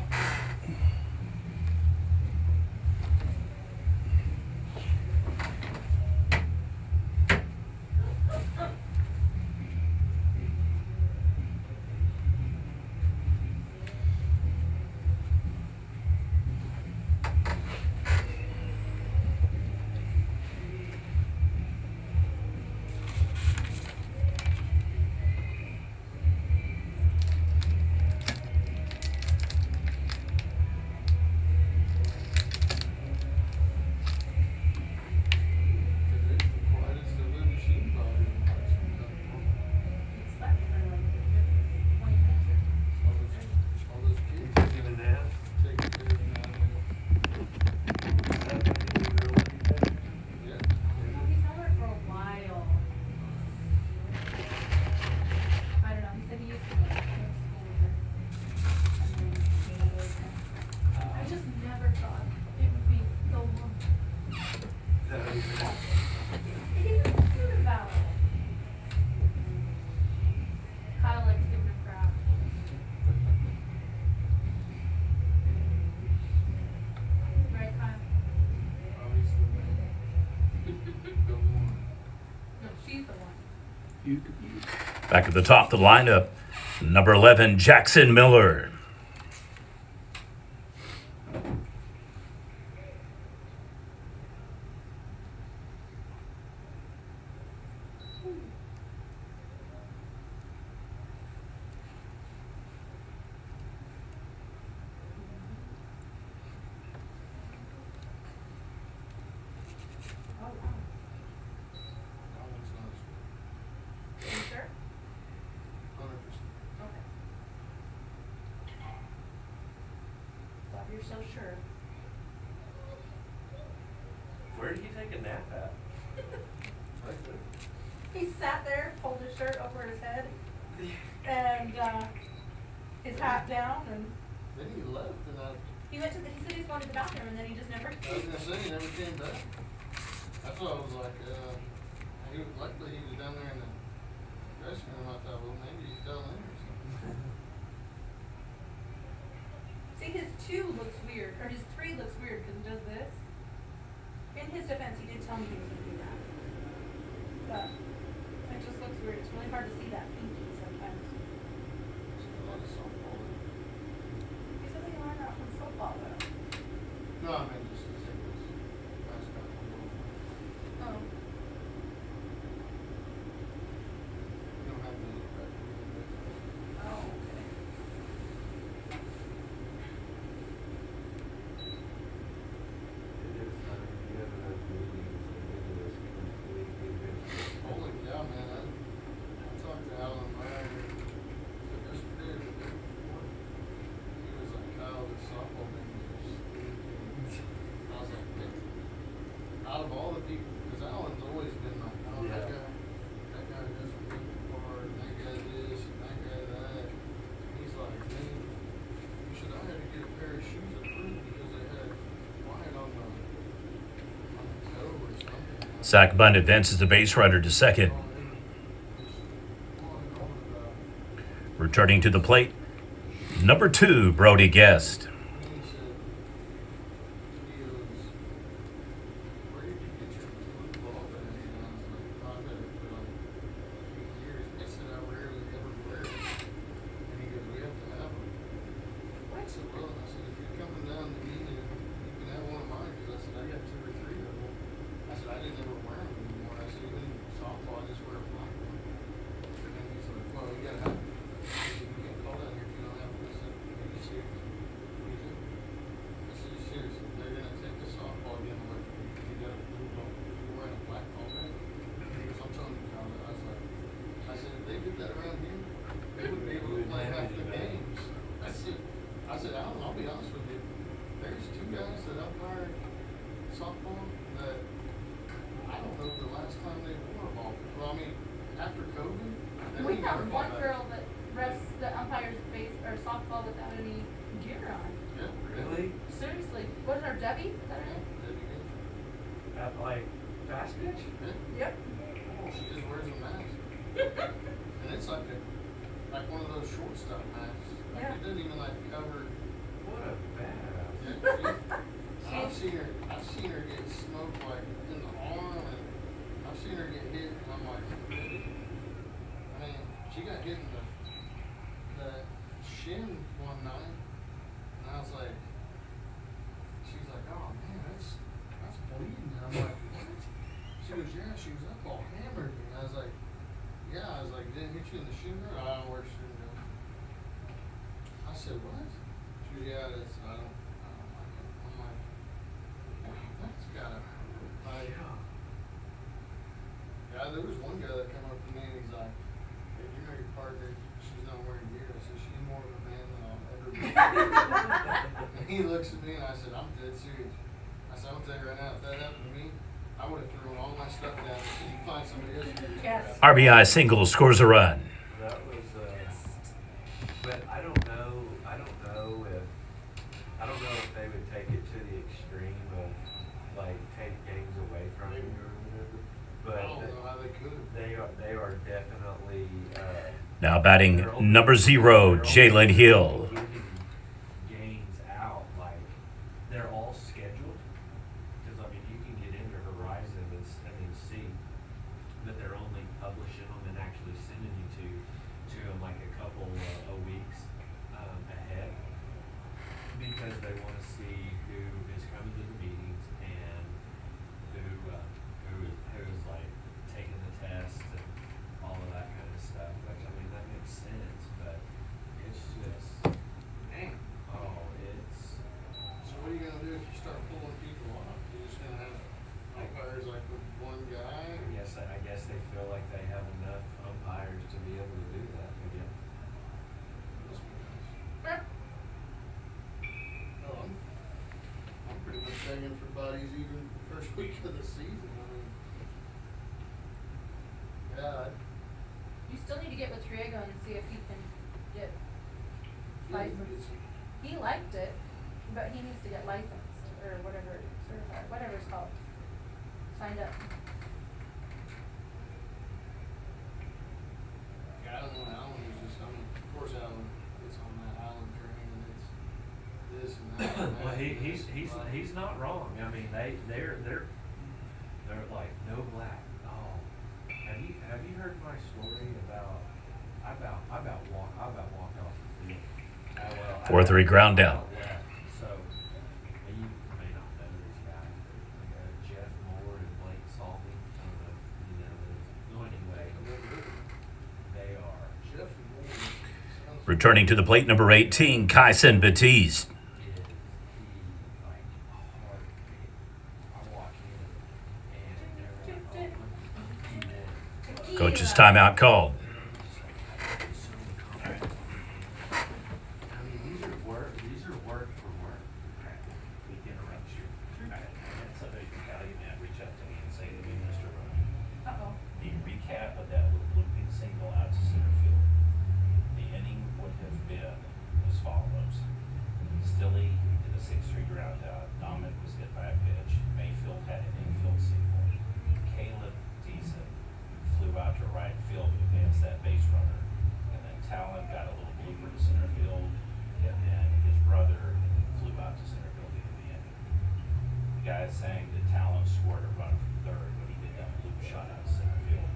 It's the quietest of the machine probably. It's slept for like a good 20 minutes or All those kids Taking a nap. taking care of now. Yeah. so. He's had it for a while. I don't know, he said he used to go to school with her. And then he was, I just never thought it would be so long. He was good about it. Kyle likes giving him crap. Right, Kyle? Obviously, the one. No, she's the one. Back at the top of the lineup, number 11, Jackson Miller. Oh, wow. That one's not Are you sure? 100%. Okay. Glad you're so sure. Where did he take a nap at? He sat there, pulled his shirt over his head, and his hat down, and Then he left, and he went to he said he's going to the bathroom, and then he just never. I was gonna say he never came back. That's what I was like. Luckily he was down there in the dressing room, I thought, well, maybe you fell in or something. See, his 2 looks weird, or his 3 looks weird because he does this. In his defense, he did tell me he was gonna do that. But it just looks weird. It's really hard to see that pinky sometimes. There's a lot of softball in it. He said they learned that from football though. No, I mean, just to take this basketball. Oh. We don't have many back here. Oh, okay. It is funny, you have enough meetings and it is completely different. Holy cow, man, I talked to Alan Ryan yesterday or the day before. He was like, Kyle, this softball thing is I was like, man, out of all the people, because Alan's always been like, oh, that guy doesn't work hard, and that guy this, and that guy that. And he's like, man, you should have had to get a pair of shoes approved because they had white on the toe or something. Zach Bunn advances the base runner to second. Returning to the plate, number 2, Brody Guest. I said, Alan, I'll be honest with you. There's 2 guys that umpire softball that I don't know the last time they wore a ball. Well, I mean, after COVID, they We don't even wear have ball one back. girl that refs the umpires base or softball without any gear on. Yeah, Really? Seriously, what is her Debbie? Is that her name? That'd be good. At like fast pitch? Yeah. Yep. She just wears a mask. And it's like one of those shortstop masks. Like Yeah. it doesn't even like cover. What a badass. Yeah, I've seen her get smoked like in the arm, and I've seen her get hit, and I'm like, really? I mean, she got hit in the shin one night, and I was like, she's like, oh man, that's bleeding. And I'm like, what? She goes, yeah. She was up all hammered, and I was like, yeah. I was like, didn't hit you in the shin? I don't know where she didn't go. I said, what? She goes, yeah, I don't like it. I'm like, wow, that's gotta hurt. Like, yeah, there was one guy that came up to me and he's like, hey, you know your partner, she's not wearing gear. I said, she's more of a man than I'll ever be. And he looks at me and I said, I'm dead serious. I said, I'm gonna tell you right now, if that happened to me, I would have thrown all my stuff down and said, you find somebody else to do this Yes. crap." RBI single scores a run. That was, but I don't know if they would take it to the extreme of like take games away from you or whatever. But I don't know how they could have. they are definitely Now batting number 0, Jalen Hill. Games out, like they're all scheduled. Because I mean, you can get into Horizon and see that they're only publishing them and actually sending you to them like a couple of weeks ahead, because they want to see who is coming to the meetings and who is like taking the test and all of that kind of stuff. Which I mean, that makes sense, but it's just, Dang. oh, it's. So what are you gonna do if you start pulling people off? You're just gonna have umpires like with one guy? I guess they feel like they have enough umpires to be able to do that again. Must be nice. No, I'm pretty much begging for buddies even the first week of the season. I mean, yeah, You still need to get with Triego and see if he can get licensed. He liked it, but he needs to get licensed or whatever, certified, whatever it's called. Signed up. and that. Well, he's not wrong. I mean, they're like no black. Oh, have you heard my story about I about walked off the field. Well, 4-3 ground down. So you may not know these guys, but Jeff Moore and Blake Salty. I don't know if you know those. No, anyway, they are. Jeff Moore sounds- Returning to the plate, number 18, Kyson Batiste. Coach's timeout called. These are work for work. We can interrupt you. I had somebody from Calumet reach out to me and say to me, Mr. Ryan, Uh-oh. the recap of that little looping single out to center field. The inning would have been as follows. Stilly did a 6-3 ground out. Dominic was hit by a pitch. Mayfield had an infield single. Caleb Deason flew out to right field to advance that base runner. And then Talon got a little blooper to center field. And then his brother flew out to center field at the end. The guy is saying that Talon scored a run from third when he did that loop shot out to center field.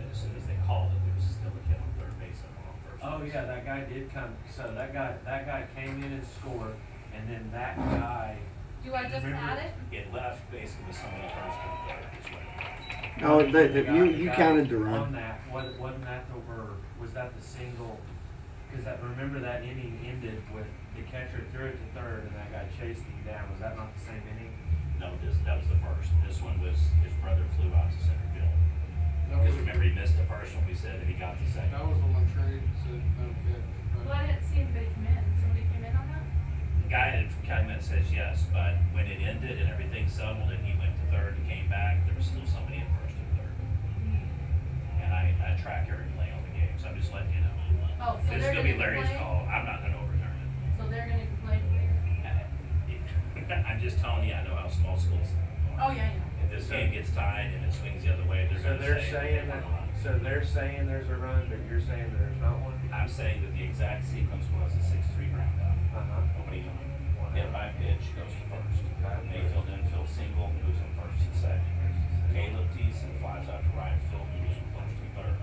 And as soon as they called it, there was still a kid on third base and one on first. Oh base. yeah, that guy did come. So that guy came in and scored, and then that guy. Do I just Remember- add it? It left basically with somebody first and third is what it was. No, the you guy counted the On run. that, wasn't that was that the single? Because remember that inning ended with the catcher threw it to third, and that guy chased him down. Was that not the same inning? No, that was the first. This one was his brother flew out to center field. That was, Because remember, he missed the first one, we said that he got the second. that was the one Trey said, no catch. Well, I didn't see anybody come in. Somebody came in on that? The guy from Calumet says yes, but when it ended and everything settled and he went to third and came back, there was still somebody in first and third. And I track every play on the game, so I'm just letting you know. Oh, so This is they're gonna be gonna Larry's complain? call. I'm not gonna overturn it. So they're gonna complain? I'm just telling you, I know how small schools are. Oh, yeah, If this game gets tied and it swings the other way, they're So gonna they're say. saying that. So they're saying there's a run, but you're saying there's not one. I'm saying that the exact sequence was a 6-3 ground out. Opening on. Hit by pitch, goes to first. Mayfield infield single, moves from first and second. Caleb Deason flies out to right field, moves from first and third.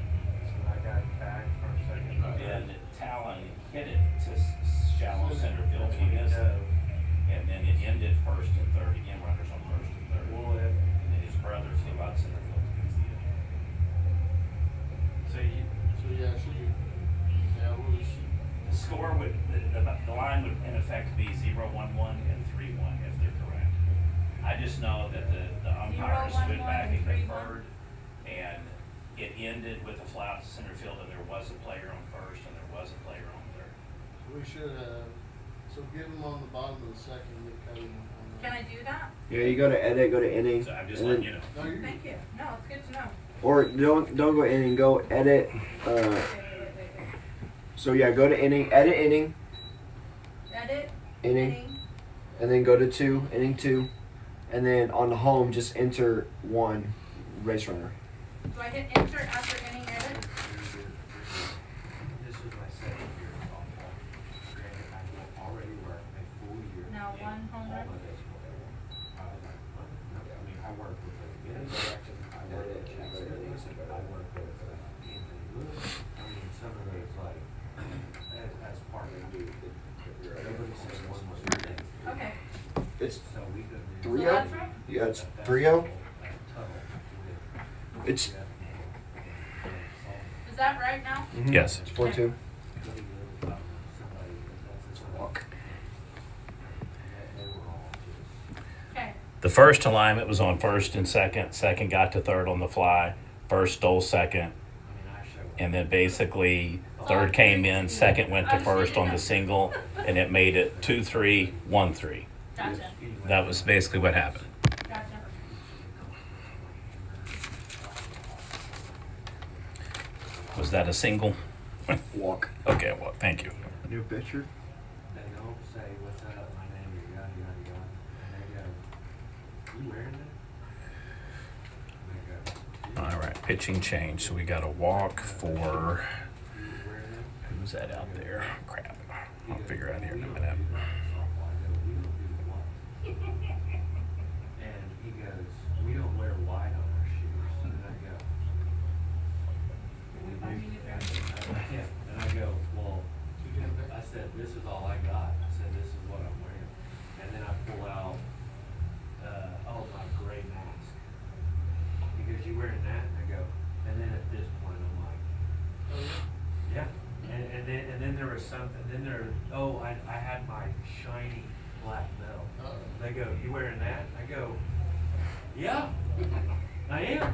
So that guy tagged for a second. Then Talon hit it to shallow center field, but he missed it. And then it ended first and third, again, runners on first and third. Well, if And then his brother flew out center field against the end. so you. So yeah, it was, The score would, the line would in effect be 0-1-1 and 3-1 if they're correct. I just know that the umpires 0-1-1 stood back and and 3-1. conferred, and it ended with a fly out to center field, and there was a player on first, and there was a player on third. we should have, so give them on the bottom of the second, get Cody on Can that. I do that? Yeah, you go to edit, go to inning, So I'm just and letting then, you know. No, you're. Thank you. No, it's good to know. or don't go inning, go edit. Wait. So yeah, go to inning, edit inning, Edit. inning, and then go to inning 2, and then on the home just enter 1 race runner. Do I hit enter after inning edit? This is my second year in softball. Granted, I've already worked a full year. Now in one home all run? of baseball. I was like, what? No, I mean, I work with the beginning direction, I work with Jack Stevens, I work with Anthony Lewis. I mean, some of those like, as part of the, nobody said one was your thing. Okay. It's So we could. So 3-0? that's right? Yeah, it's That 3-0. tunnel with It's Jeff Moore and Is that right now? Yes. It's 4-2. Walk. Okay. The first alignment was on first and second. Second got to third on the fly. First stole second. And then basically third came in, second went to first on the single, and it made it 2-3, 1-3. Gotcha. That was basically what happened. Gotcha. Was that a single? Walk. Okay, well, thank you. New pitcher. They don't say what's up, my name is yada yada yada. And they go, you wearing that? And they go, All right, pitching change. So we got a walk for, you wearing that? who's that out there? Crap. I'll figure out here in a minute. I go, we shiny black belt. Uh-oh. They go, you wearing that? I go, yeah, I am.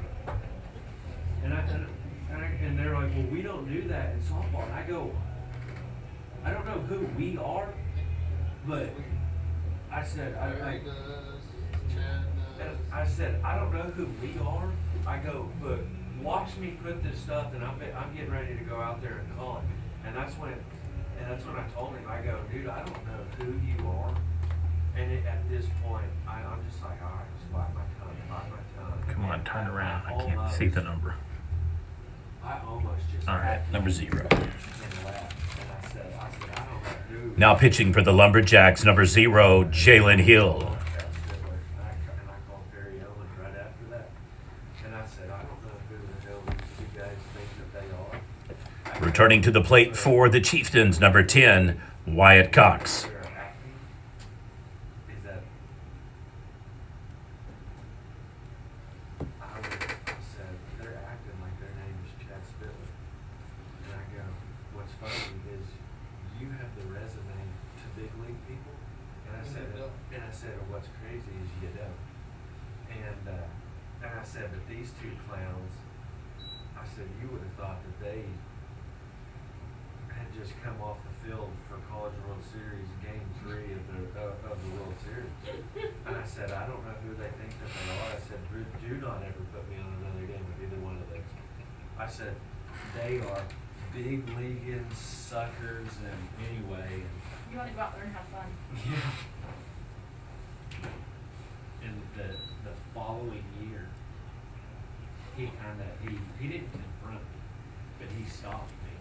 And they're like, well, we don't do that in softball. And I go, I don't know who we are, but I said, Larry does, Chad and does. I said, I don't know who we are. I go, but watch me put this stuff, and I'm getting ready to go out there and call it. And that's when I told him, I go, dude, I don't know who you are. And at this point, I'm just like, all right, just bite my tongue. Come on, And turn around. I can't almost- see the number. I almost just. All right, number 0. And laughed. And I said, I don't know who. Now pitching for the Lumberjacks, number 0, Jalen Hill. And I called Barry Owens right after that. And I said, I don't know who the hell these two guys think that they are. Returning to the plate for the Chieftains, number 10, Wyatt Cox. They're acting. Is that I said they're acting like their name is Chad Spittler. And I go, what's funny is you have the resume to big league people. And I said, you don't. what's crazy is you don't. And I said, but these two clowns, I said, you would have thought that they had just come off the field for College World Series Game 3 of the World Series. And I said, I don't know who they think that they are. I said, do not ever put me on another game with either one of those. I said, they are big leaguing suckers and anyway. You want to go out there and have fun. Yeah. And the following year, he didn't confront me, but he stopped me,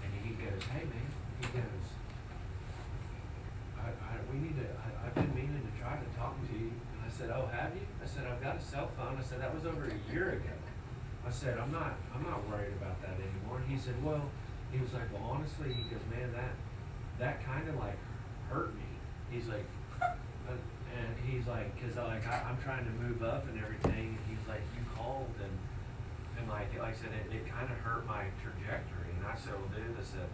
and he goes, "Hey man," he goes, I've been meaning to try to talk to you." And I said, "Oh, have you?" I said, "I've got a cell phone." I said, "That was over a year ago." I said, I'm not worried about that anymore." And he said, "Well," he was like, "Well, honestly," he goes, "Man, that kind of like hurt me." He's like, and he's like, "Cause I'm trying to move up and everything." And he's like, "You called and like I said, it kind of hurt my trajectory." And I said, "Well, dude," I said,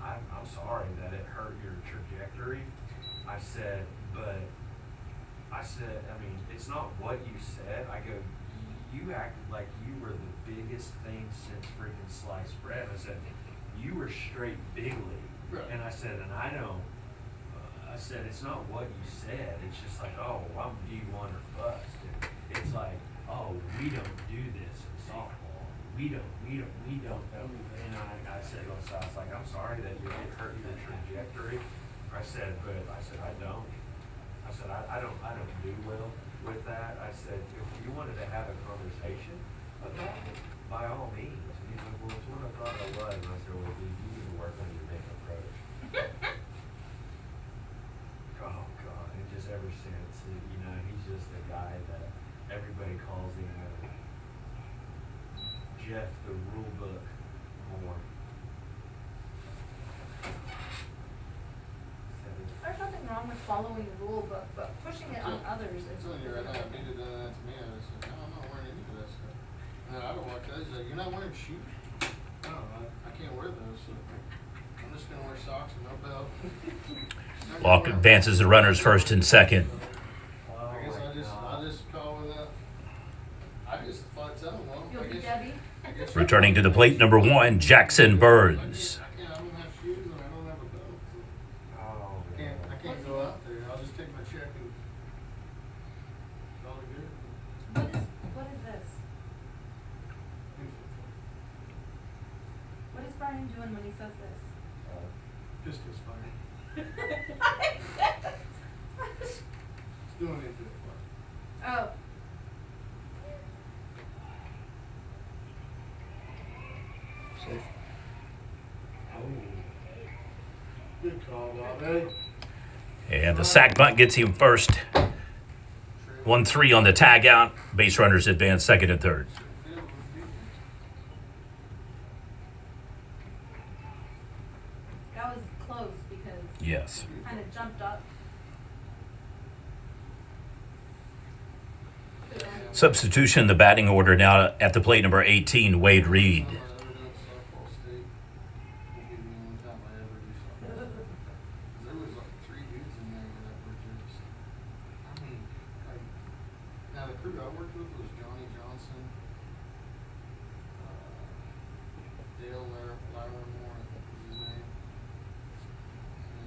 I'm sorry that it hurt your trajectory." I said, I mean, it's not what you said. I go, you acted like you were the biggest thing since freaking sliced bread. I said, you were straight big league. Right. And I said, and I don't, I said, it's not what you said. It's just like, oh, I'm D1 or bust. And it's like, oh, we don't do this in softball. We don't know. And I said, well, so I was like, I'm sorry that it hurt your trajectory. I said, I don't. I said, I don't do well with that. I said, if you wanted to have a conversation about it, by all means. And he's like, well, it's what I thought I was. And I said, well, dude, you need to work on your makeup approach. Oh God! And just ever since, he's just the guy that everybody calls him Jeff the Rule Book more. There's nothing wrong with following the rule book, but pushing it on others is. I'm telling you right now, if he'd have done that to me, I'd have said, no, I'm not wearing any of that stuff. And then I don't like that. He's like, you're not wearing shoes? No, I can't wear those, so I'm just gonna wear socks and no belt. Walk advances the runners first and second. Oh I guess my I God. just call with that. I just thought, tell him, well, You'll I be guess. Debbie. I guess Returning to the plate, number 1, Jackson Burns. I don't have shoes and I don't have a belt, so Oh, I can't go out there. I'll just take my check and call it good. What is this? What is Brian doing when he says this? Just as funny. Doing it for fun. Oh. Safe. Oh. Good call, Bob. Hey. And the sack bunt gets him first. 1-3 on the tag out. Base runners advance second and third. That was close because Yes. you kind of jumped up. Substitution, the batting order now at the plate, number 18, Wade Reed. There was like 3 dudes in there. crew I worked with was Johnny Johnson, Dale Larimore, I think was his name,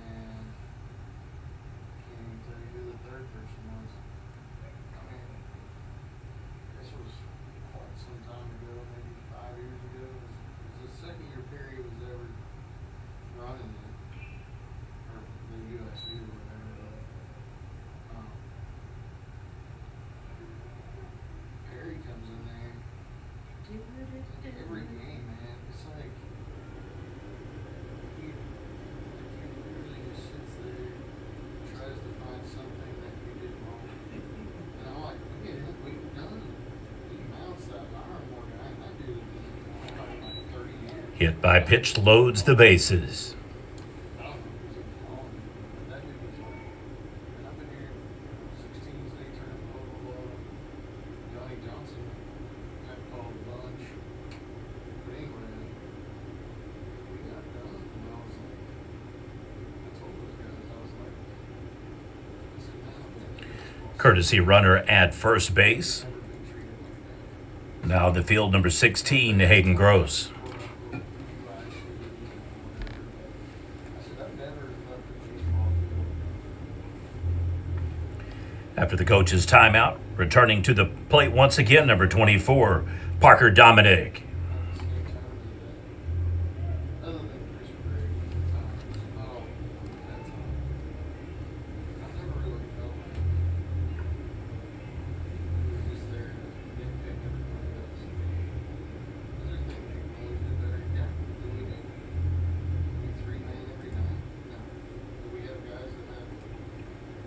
and can't even tell you who the third person was. I mean, this was quite some time ago, maybe 5 years ago. It was the second year Perry was ever running it, or the USU or whatever. But, Perry comes in there every game, man. It's like he really just sits there, tries to find something that we did wrong. And I'm like, we've done it. He mounts that Larimore guy, and that dude has been like 30 years. Hit by pitch loads the bases. I don't know if he's even calling it, but that dude was like, and I've been here 16 state tournament, blah, blah, blah. Johnny Johnson got called a bunch. But anyway, we got done, and I was like, I told those guys, I was like, I said, man, I've been to baseball. Courtesy runner at first base. Never been treated like that. Now the field number 16, Hayden Gross. I said, I've never left a baseball field. After the coach's timeout, returning to the plate once again, number 24, Parker Dominic. Other than Chris Gregg at the time, not all at that time. I've never really felt like we were just there to nitpick everybody else. Is there things you can always do better? Yeah, do we do? We three-man every night? No. Do we have guys that have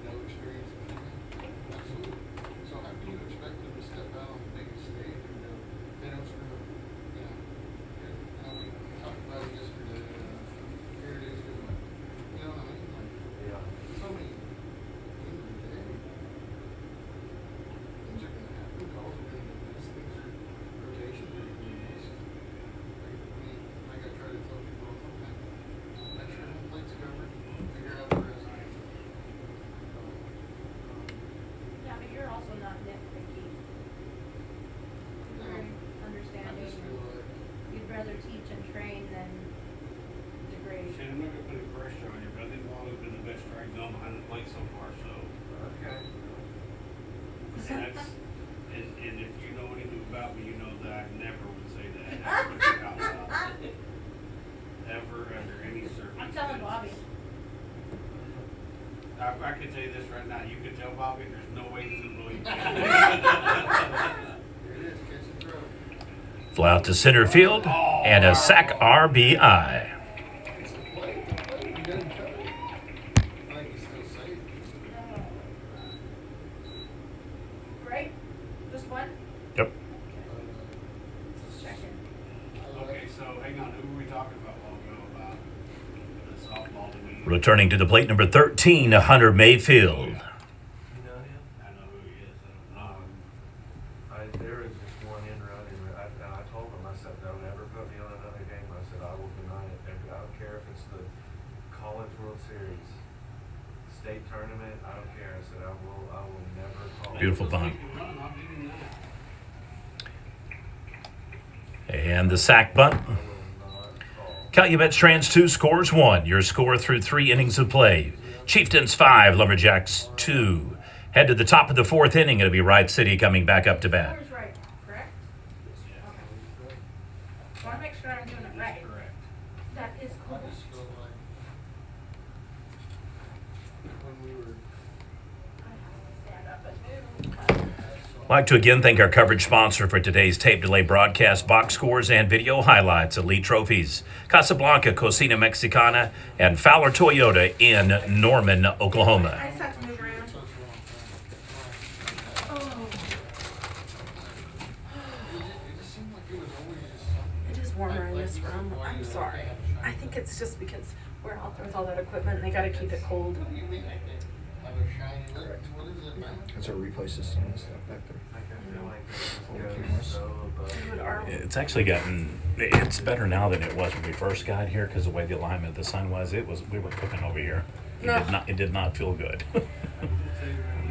no experience in three-man? Absolutely. So how can you expect them to step out on the biggest stage and go, they don't screw up, you know? We talked about it yesterday, here it is doing, you know what I mean? Like, Yeah. so many, at the end of the day, things are gonna happen, calls are gonna get missed, things are, rotations are gonna be missed. Like, I mean, like I try to tell people all the time, make sure the plate's covered, figure out the rest. Yeah, but you're also not nitpicky. Very I understanding. just feel like, You'd rather teach and train than degrade. See, I'm not gonna put any pressure on you, but I think Wally's been the best strike zone behind the plate so far, so. Okay. That's, and if you know anything about me, you know that I never would say that. Ever, out loud. Ever, under any circumstance. I'm telling Bobby. I can tell you this right now, you can tell Bobby, there's no way he's gonna believe me. here it is, catch and throw. Fly out to center field and a sac RBI. It's a play, he doesn't cut it. I think he's still safe. Right? Just one? Yep. Second. Okay, so hang on, who were we talking about a while ago about the softball that we? Returning to the plate number 13, Hunter Mayfield. You know him? I know who he is, I don't know. There was just one in running. I told him, I said, don't ever put me on another game. I said, I will deny it. I don't care if it's the College World Series, state tournament. I don't care. I said, I will never call. Beautiful Let's bunt. take a run, I'll give him that. And the sac bunt. I will not call. Calumet Strands 2 scores 1. Your score through 3 innings of play. Chieftains 5, Lumberjacks 2. Head to the top of the 4th inning. It'll be Wright City coming back up to bat. Score's right, correct? Okay. Want to make sure I'm doing it right. Correct. That is cool. I just feel like when we were, I have to stand up and move. I'd like to again thank our coverage sponsor for today's tape delay broadcast, box scores and video highlights, Elite Trophies, Casablanca, Cocina Mexicana, and Fowler Toyota in Norman, Oklahoma. I just have to move around. such a long time. Oh, It just seemed like it was always just something. It is warmer in Like this you said, room. why I'm do sorry. they have a I shiny think lip? it's just because we're out there with all that equipment and they gotta keep it cold. What do you mean? Have a shiny lip? What is it, man? That's our replay system and stuff back there. I feel like Okay. this goes so above. Dude, our, It's actually gotten, it's better now than it was when we first got here because the way the alignment of the sun was, we were cooking over here. No. It did not feel good.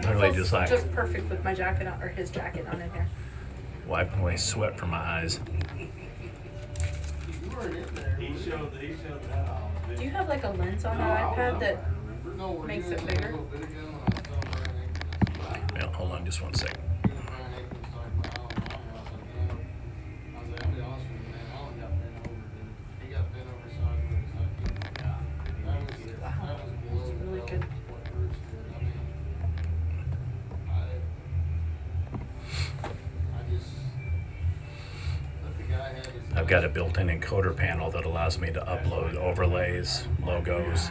Literally Feels just like just perfect with my jacket on, or his jacket on in here. wiping away sweat from my eyes. You weren't in there. He were you? showed that off. Do you have like a lens on No, your I was iPad up that? there, remember? No, were Makes you it in bigger? there a little bit ago when I was telling Brian Aikman? Yeah, hold on just one second. You and Brian Aikman was talking about Alan Meyer. I was like, you know, I was like, I'll be honest with you, man. Alan got bent over, dude. He got bent over sideways. That was below It's the really belt good. what Bruce did. I mean, I just let the guy have his. I've got a built-in encoder panel that allows me to upload overlays, logos.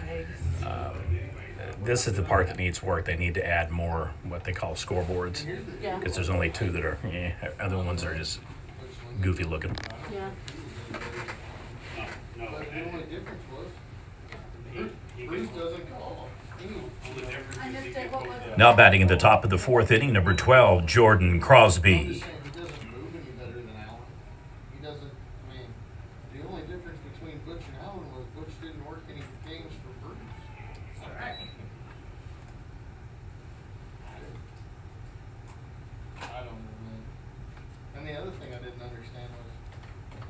This is the part that needs work. They need to add more what they call scoreboards Yeah. because there's only 2 that are. Other ones are just goofy looking. Yeah. No, But the only difference was he Bruce doesn't call. only difference I is missed he it. can What pull was the- it? Now batting at the top of the 4th inning, number 12, Jordan I'm Crosby. just saying, he doesn't move any better than Allen. He doesn't, I mean, the only difference between Butch and Allen was Butch didn't work any games for Bruce. I don't know, man. And the other thing I didn't understand was,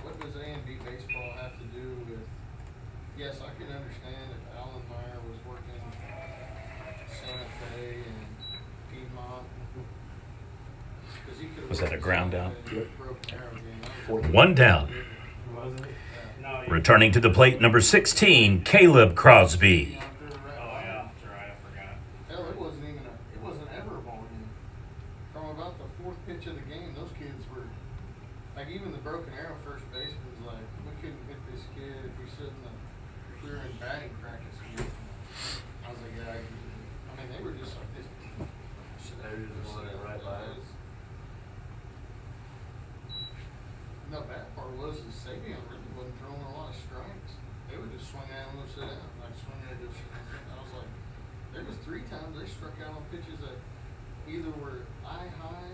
what does A and B baseball have to do with, yes, I can understand if Alan Meyer was working Santa Fe and Piedmont. 'Cause he could've Was that a worked ground Santa out? Fe and Broken Arrow game. That was- 1 down. Was it? No, he- Returning to the plate, number 16, Caleb Crosby. Out there right Oh, by yeah, him. that's right, I forgot. Hell, it wasn't even it wasn't ever a ball game. From about the 4th pitch of the game, those kids were, like even the Broken Arrow first baseman's like, we couldn't hit this kid if we were in batting practice against him. I was like, yeah, I mean, they were just like this. They were just running right by us. The bad part was Sabian really wasn't throwing a lot of strikes. They would just swing at him and sit down, like swing at him. I was like, there was 3 times they struck out on pitches that either were eye high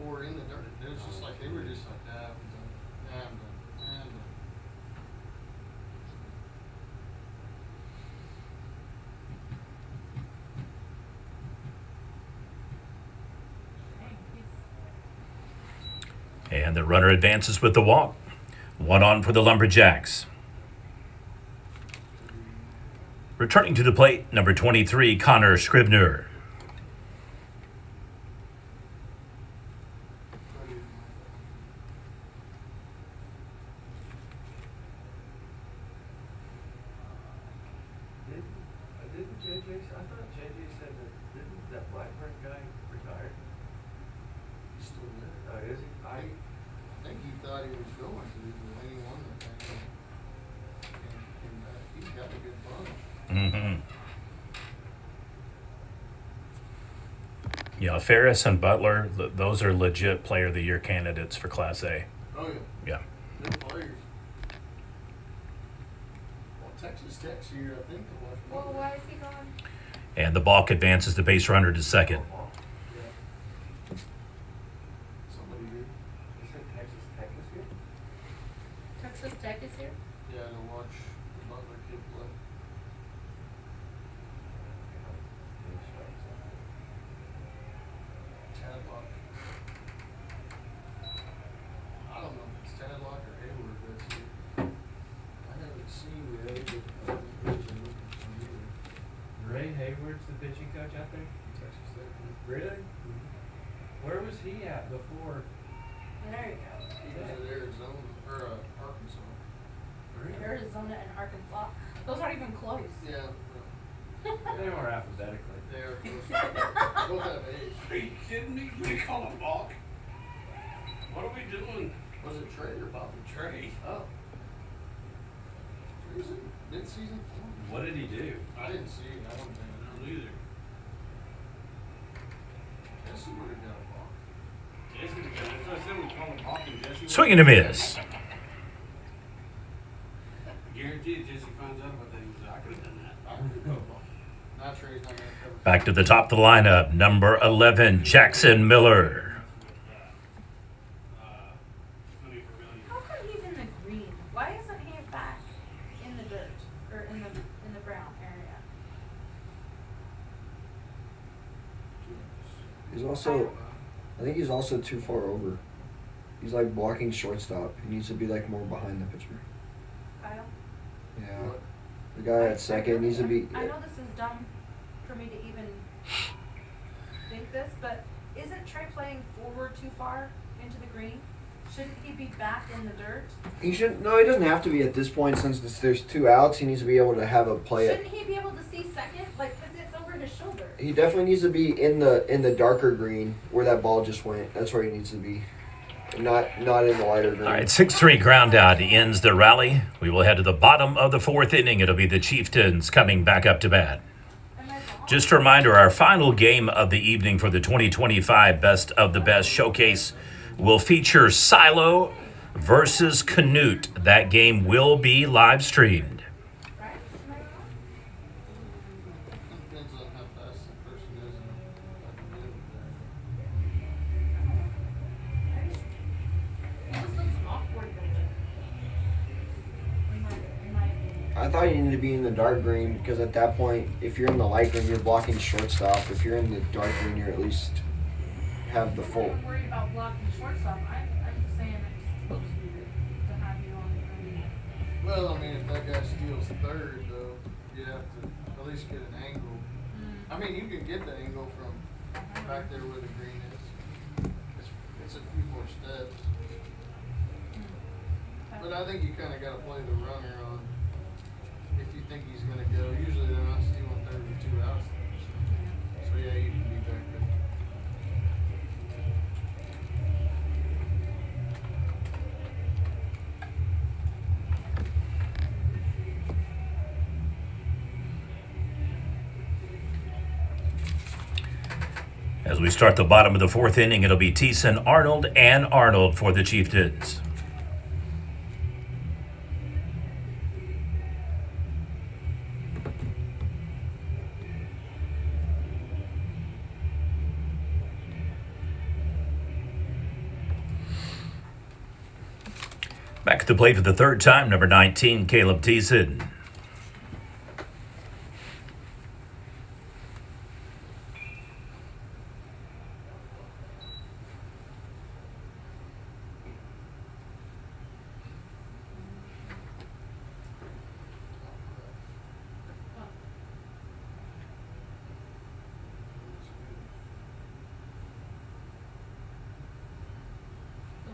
or in the dirt. It was just like they were just like, nah, I'm done, nah, I'm done, nah, I'm done. Dang, he's- And the runner advances with the walk. 1 on for the Lumberjacks. Returning to the plate, number 23, Connor Scribner. Didn't JJ, I thought JJ said didn't that Blackburn guy retire? He's still there. Oh, is he? I think he thought he was going to, but then he won the thing. And he's got a good bunch. Yeah, Ferris and Butler, those are legit Player of the Year candidates for Class A. Oh, yeah. Yeah. Good players. Well, Texas Tech's here, I think, to watch. Well, why is he gone? And the balk advances the base runner to second. Yeah. Somebody did. You said Texas Tech is good? Texas Tech is here? Yeah, to watch the Butler kid play. Tadlock. I don't know if it's Tadlock or Hayward that's here. I haven't seen Ray, but Ray Hayward's the pitching coach out there? Texas Tech. Really? Where was he at before? There you go. He was at Arizona, or Arkansas. Arizona and Arkansas. Those aren't even close. Yeah, They were alphabetically. they are close. Both have age. Are you kidding me? We call him balk? What are we doing? Was it Trey or Bobby? Trey. Oh. Trey's in mid-season form. What did he do? I didn't see it. I don't think. I don't either. Jesse would have got a ball. Jesse, that's what I said, we call him balk and Jesse. Swing and a miss. Guaranteed Jesse finds out about that, he was like, I could have done that. I would have got a ball. Now Trey's not going to cover. Back to the top of the lineup, number 11, Jackson Miller. Honey Vermillion. How come he's in the green? Why isn't he back in the dirt or in the brown area? He's also, I think he's also too far over. He's like blocking shortstop. He needs to be like more behind the pitcher. Kyle? Yeah. The guy at second needs to be. I know this is dumb for me to even think this, but isn't Trey playing forward too far into the green? Shouldn't he be back in the dirt? He should. No, he doesn't have to be at this point since there's 2 outs. He needs to be able to have a play. Shouldn't he be able to see second? Like, because it's over his shoulder. He definitely needs to be in the darker green where that ball just went. That's where he needs to be. Not in the lighter green. All right, 6-3 ground out ends the rally. We will head to the bottom of the 4th inning. It'll be the Chieftains coming back up to bat. Am I wrong? Just a reminder, our final game of the evening for the 2025 Best of the Best Showcase will feature Silo versus Canute. That game will be live streamed. Right? Am I wrong? Depends on how fast the person is and if I can do it. It just looks awkward in my opinion. I thought you needed to be in the dark green because at that point, if you're in the light green, you're blocking shortstop. If you're in the dark green, you're at least have the I'm full. not worried about blocking shortstop. I'm just saying it's supposed to be to have you on the green. Well, I mean, if that guy steals third, though, you have to at least get an angle. I mean, you can get the angle from back there where the green is. It's a few more steps. But I think you kind of got to play the runner on if you think he's going to go. Usually they're not stealing third with 2 outs. So, yeah, you can be back there. As we start the bottom of the 4th inning, it'll be Thiessen, Arnold, and Arnold for the Chieftains. Back at the plate for the 3rd time, number 19, Caleb Thiessen. The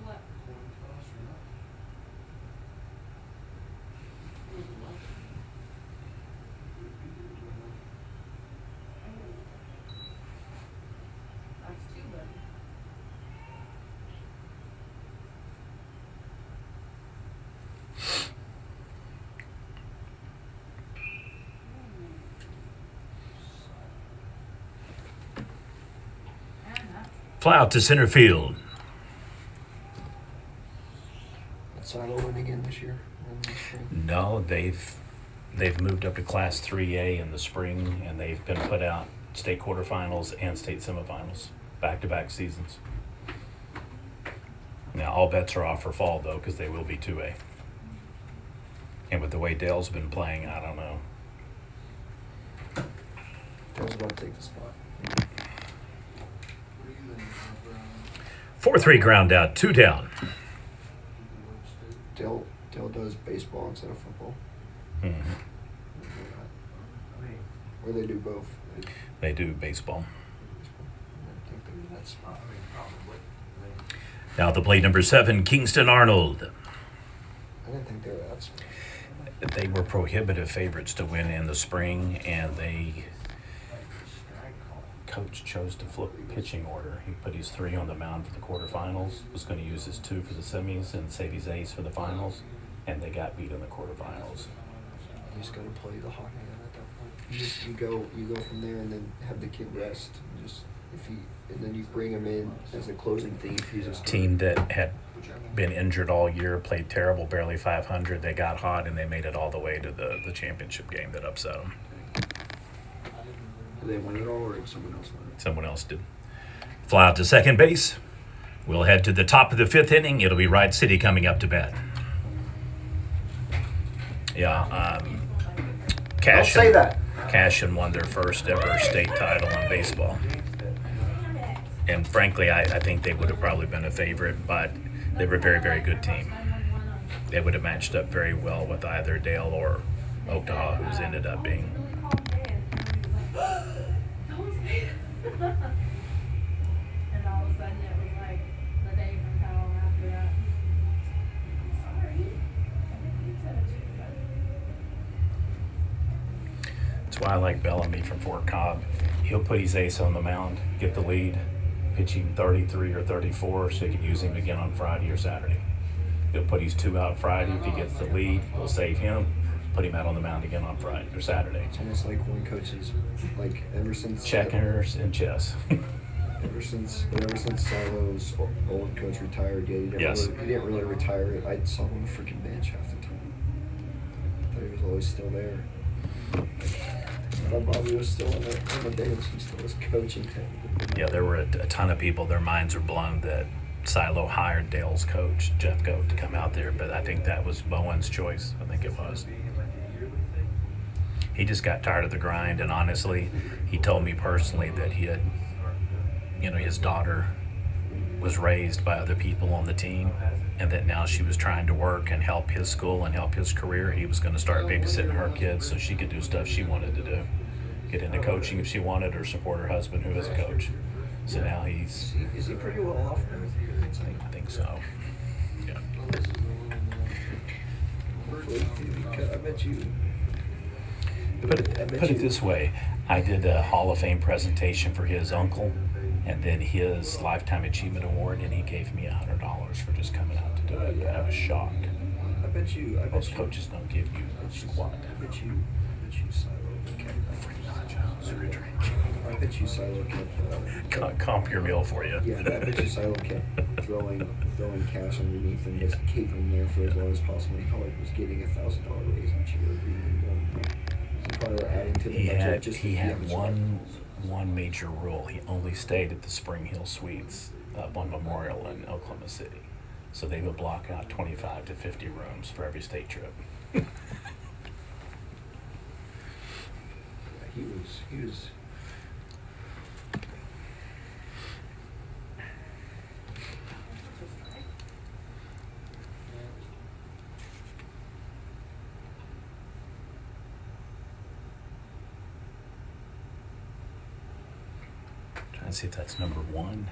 what? That's 2, buddy. And that's Fly out to center field. Silo win again this year. No, they've moved up to Class 3A in the spring, and they've been put out state quarterfinals and state semifinals, back-to-back seasons. Now, all bets are off for fall, though, because they will be 2A. And with the way Dale's been playing, I don't know. I was about to take the spot. What do you think, Brian? 4-3 ground out, 2 down. Dale does baseball instead of football. Mhm. I mean, Or they do both. They do baseball. I think they're that spot. I mean, probably. I mean, Now at the plate, number 7, Kingston Arnold. I didn't think they were that spot. They were prohibitive favorites to win in the spring, and they coach chose to flip pitching order. He put his 3 on the mound for the quarterfinals, was going to use his 2 for the semis and save his ace for the finals, and they got beat in the quarterfinals. You just gotta play the hot hand at that point. You go from there and then have the kid rest. And then you bring him in as a closing thing if he's a starter. Team that had been injured all year, played terrible, barely 500. They got hot, and they made it all the way to the championship game that upset them. Did they win it all or did someone else win it? Someone else did. Fly out to second base. We'll head to the top of the 5th inning. It'll be Wright City coming up to bat. Yeah, Don't Cashin. say that. Cashin won their first ever state title in baseball. And frankly, I think they would have probably been a favorite, but they were a very, very good team. They would have matched up very well with either Dale or Oklahoma, who's ended up being. And all of a sudden it was like the day from hell after that. Sorry. I think you said it, Jesus. That's why I like Bellamy from Fort Cobb. He'll put his ace on the mound, get the lead, pitch him 33 or 34 so he can use him again on Friday or Saturday. He'll put his 2 out Friday. If he gets the lead, he'll save him, put him out on the mound again on Friday or Saturday. It's almost like one coach's, like, ever since Checkers and chess. Ever since Silo's old coach retired, yeah, Yes. He didn't really retire. I saw him on the freaking bench half the time. I thought he was always still there. I thought Bobby was still on the bench. He still was coaching him. Yeah, there were a ton of people, their minds were blown that Silo hired Dale's coach, Jeff Goat, to come out there, but I think that was Bowen's choice. I think it was. He just got tired of the grind, and honestly, he told me personally that he had, his daughter was raised by other people on the team, and that now she was trying to work and help his school and help his career. He was going to start babysitting her kids so she could do stuff she wanted to do. Get into coaching if she wanted, or support her husband who is a coach. So now he's... Is he pretty well off now? I think so. Yeah. Hopefully, I bet you. Put it this way. I did a Hall of Fame presentation for his uncle, and then his Lifetime Achievement Award, and he gave me $100 for just coming out to do it. I was shocked. I bet you. Most coaches don't give you squat. I bet you Silo kept. I bet you Silo kept. Comp your meal for you. Yeah, I bet you Silo kept throwing cash underneath and just keeping him there for as long as possible. He probably was getting $1,000 raise each year. He probably were adding to the budget. He had one major rule. He only stayed at the Spring Hill Suites up on Memorial in Oklahoma City. So they would block out 25 to 50 rooms for every state trip. He was. Trying to see if that's number 1.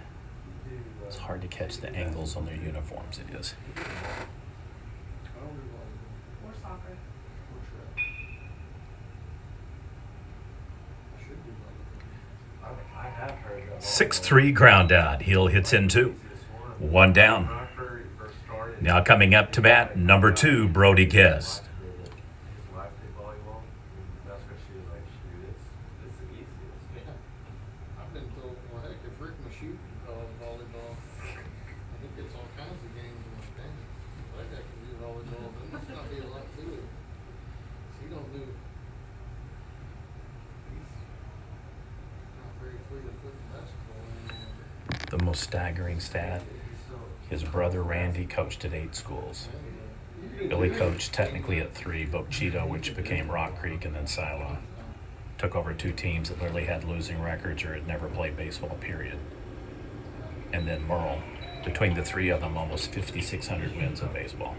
It's hard to catch the angles on their uniforms. It is. Or soccer. 6-3 ground out. Hill hits in 2. 1 down. Now coming up to bat, number 2, Brody Guest. I've been told, well, heck, if Rick Mashoot calls volleyball, I think it's all kinds of games in the thing. That guy can do volleyball, but there must not be a lot to it. He don't do. He's not very fleet of foot in basketball anymore. The most staggering stat, his brother Randy coached at 8 schools. Billy coached technically at 3, Boca Cheetah, which became Rock Creek, and then Silo. Took over 2 teams that literally had losing records or had never played baseball, period. And then Merle. Between the 3 of them, almost 5,600 wins in baseball.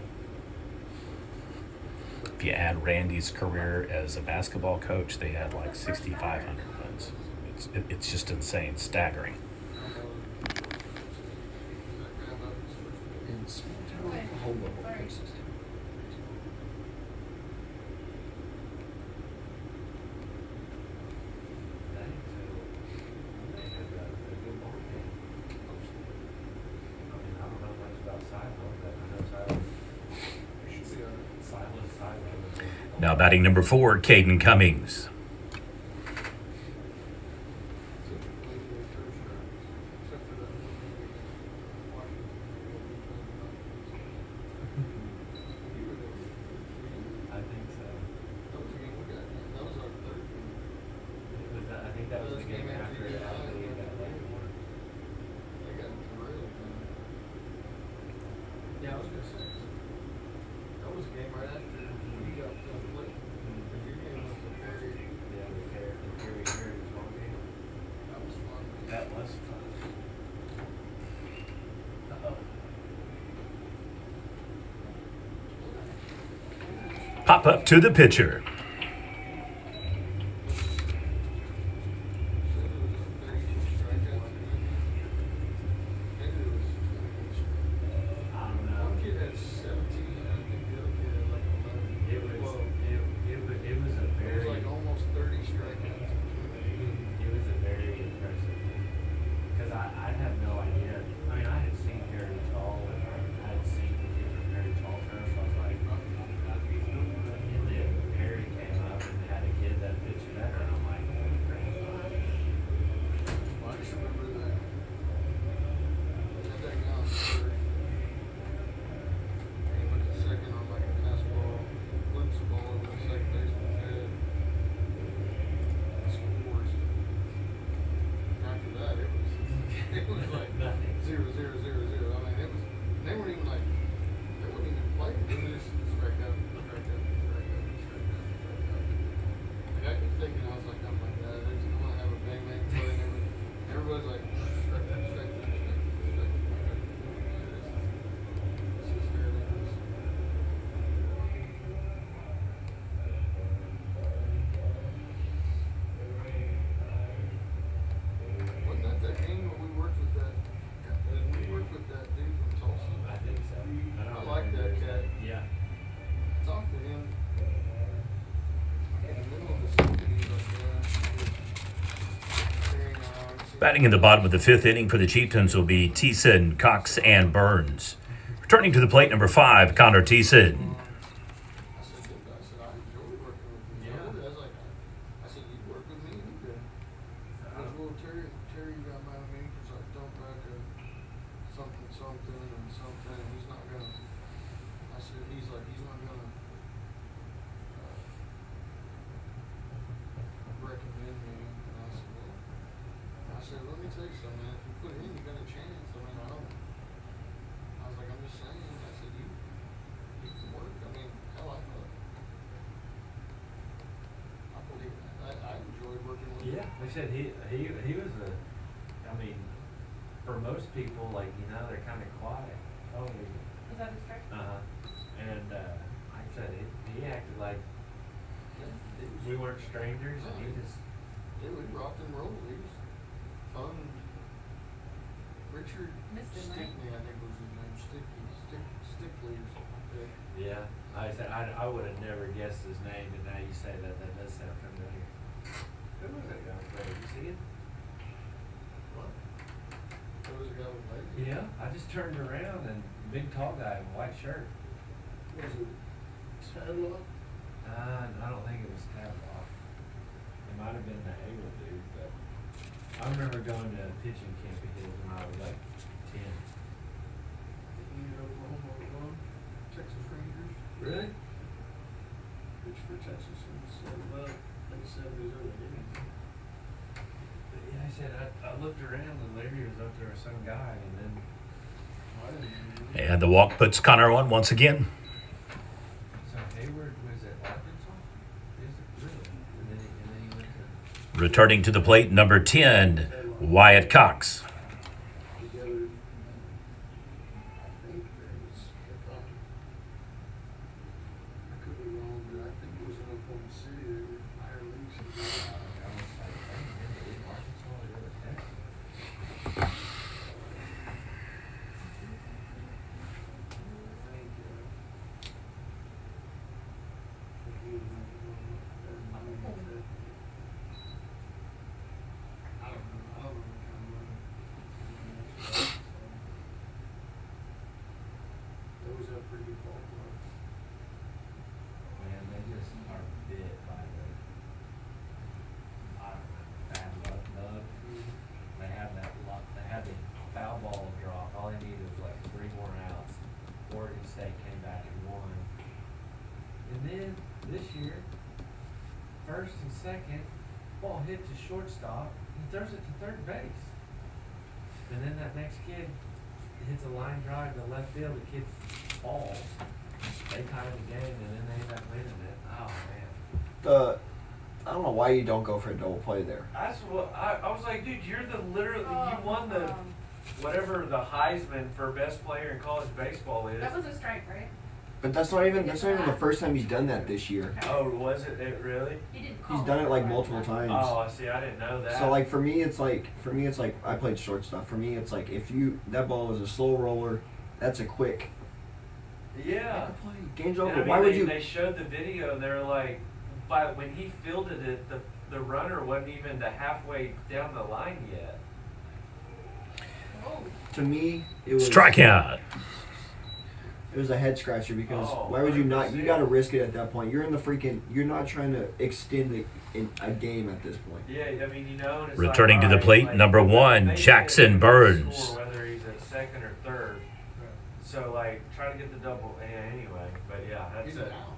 If you add Randy's career as a basketball coach, they had like 6,500 wins. It's just insane, staggering. In small town Oklahoma places. Now batting number 4, Caden Cummings. Yeah, I was gonna say, that was a game right after we got done playing. Your game was a very, that was fun. That was fun. pop up to the pitcher. I don't know. One kid had 17, I think the other kid had like 11. It was a It very, was like almost 30 strikeouts between it was a very impressive thing. Because I had no idea. I mean, I had seen Harry Tall, and I had seen the kid from Harry Tall first. I was like, and then Harry came up and had a kid that pitched better, and I'm like, Well, I just remember that. That guy on first. He went to second on like a fastball, flips the ball over the second baseman's head. Scores. After that, it was like Nothing. 0, 0, 0, 0. I mean, it was. They weren't even like. They wouldn't even play. They were just strike out, strike out, strike out, strike out, strike out. Like I kept thinking, I was like, oh my god, they're just gonna have a bang bang play and everybody's like, strike out, strike out, strike out, strike out, strike out. It's just fairly loose. Wasn't that game when we worked with that? We worked with that dude from Tulsa. I think so. I like that cat. Yeah. Talk to him. In the middle of the season, he's like, yeah. Very nice. Batting in the bottom of the fifth inning for the Chieftains will be Thiessen, Cox, and Burns. Returning to the plate, number 5, Connor Thiessen. I said, I enjoy working with you. Yeah. I was like, I said, you work with me anytime. I was, well, Terry got mad at me because I dumped back a something, something, and something, and he's not gonna, I said, he's like, he's not gonna, recommend me, and I said, well, let me tell you something, man, if you put it in, you got a chance, I mean, I was like, I'm just saying, I said, you can work, I mean, hell, I believe that, I enjoyed working with him. Yeah, they said he was a, I mean, for most people, like, you know, they're kind of quiet. Oh, Was that a strike? and like I said, he acted like we weren't strangers, and he just, Yeah, we rocked and rolled. He was fun. Richard Missed him, right? Stickney, I think was his name. Stickley or something like that. yeah. I said I would have never guessed his name, and now you say that, that does sound familiar. Who was that guy? Did you see it? What? There was a guy with legs. Yeah, I just turned around and big tall guy in a white shirt. Was it Tadlock? I don't think it was Tavlock. It might have been the Halo dude, but I remember going to a pitching camp of his when I was like 10. He ended Oklahoma with one. Texas Rangers. Really? Pitched for Texas in the late 70s, early 80s. But yeah, I said I looked around and Larry was up there with some guy, and then I didn't even know. And the walk puts Connor on once again. so Hayward was at Arkansas. Is it really? And then he went to. Returning to the plate, number 10, Wyatt Cox. Together. I think there was, I could be wrong, but I think it was in Oklahoma City. They were higher leagues. I was like, hey, man, they did Arkansas or the Texas. Man, they just are bit by the, I don't know, bad luck bug. They have that luck, they had the foul ball drop, all they needed was like 3 more outs. Oregon State came back and won. And then, this year, first and second, ball hit to shortstop, he throws it to third base. And then that next kid hits a line drive to left field, the kid falls. They tie the game, and then they end up winning it. Oh, man. I don't know why you don't go for a double play there. That's what, I was like, dude, you're the literally, you won the, whatever the Heisman for best player in college baseball is. That was a strike, right? But that's not even the first time he's done that this year. Oh, was it really? He didn't call He's done it like right multiple away. times. Oh, I see. I didn't know that. So like for me it's like I played shortstop. For me it's like if that ball is a slow roller, that's a quick. Yeah. Play. Game's And over. I mean, Why would they, you? They showed the video and they were like, but when he fielded it, the runner wasn't even the halfway down the line yet. Oh, To me, it was Strikeout. It was a head scratcher because Oh, why would you not? You 100%. got to risk it at that point. You're in the freaking. You're not trying to extend a game at this point. Yeah, I mean, you know, and it's Returning like, to the alright, plate, like, number one, they Jackson get Burns. Score, whether he's at second or third. So like, try to get the double. Yeah, anyway, but yeah, that's He's it. an out.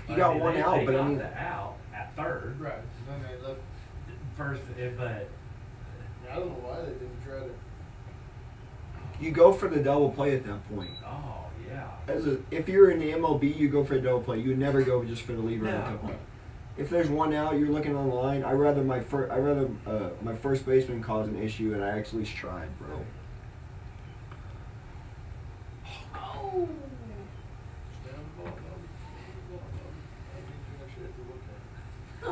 You got one out, they but I got mean, the out at third. Right. Then they left. First, but I don't know why they didn't try to. you go for the double play at that point. oh yeah. If you're in the MLB, you go for a double play. You would never go just for the lead run. No. If there's one out, you're looking on the line. I rather my first baseman cause an issue, and I actually tried, bro. oh. Stand the ball, no. I think you actually have to look at it. I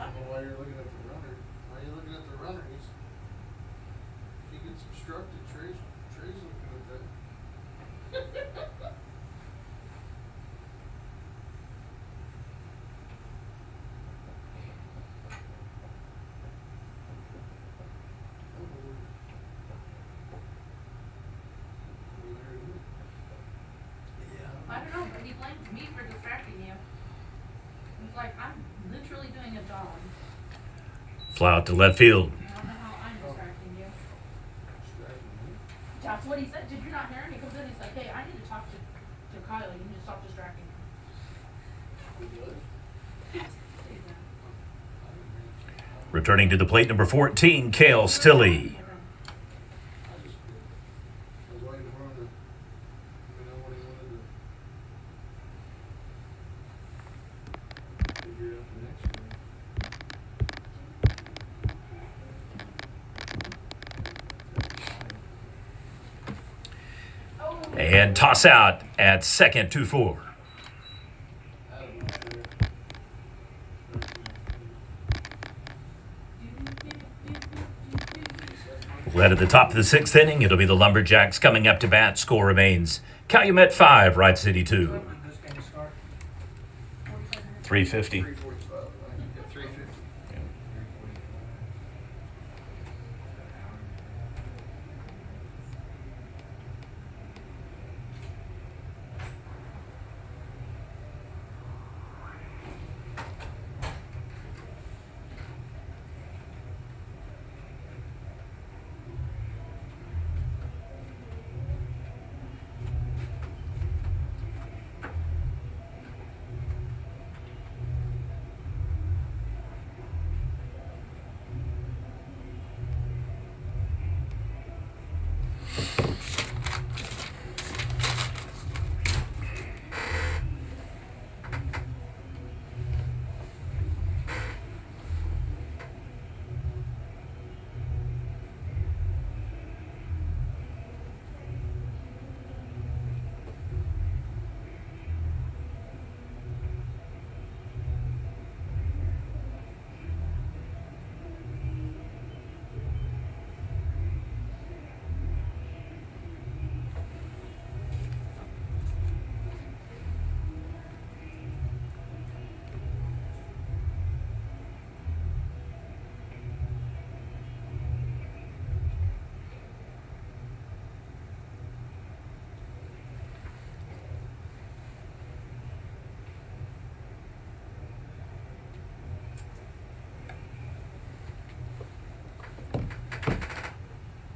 don't know why you're looking at the runner. Why are you looking at the runner? If he gets obstructed, Trey's looking at that. I don't know, but he blamed me for distracting you. It's like, I'm literally doing a job. Fly out to left field. I don't know how I'm distracting you. That's what he said. Did you not hear him? He comes in, he's like, hey, I need to talk to Kyle. You need to stop distracting me. Returning to the plate, number 14, Cale Stilley. I was waiting for him to, what he wanted to figure out the next one. Oh. And toss out at second, 2-4. I don't know. Led at the top of the sixth inning, it'll be the Lumberjacks coming up to bat. Score remains Calumet 5, Wright City 2. 350. 345. I think at 350.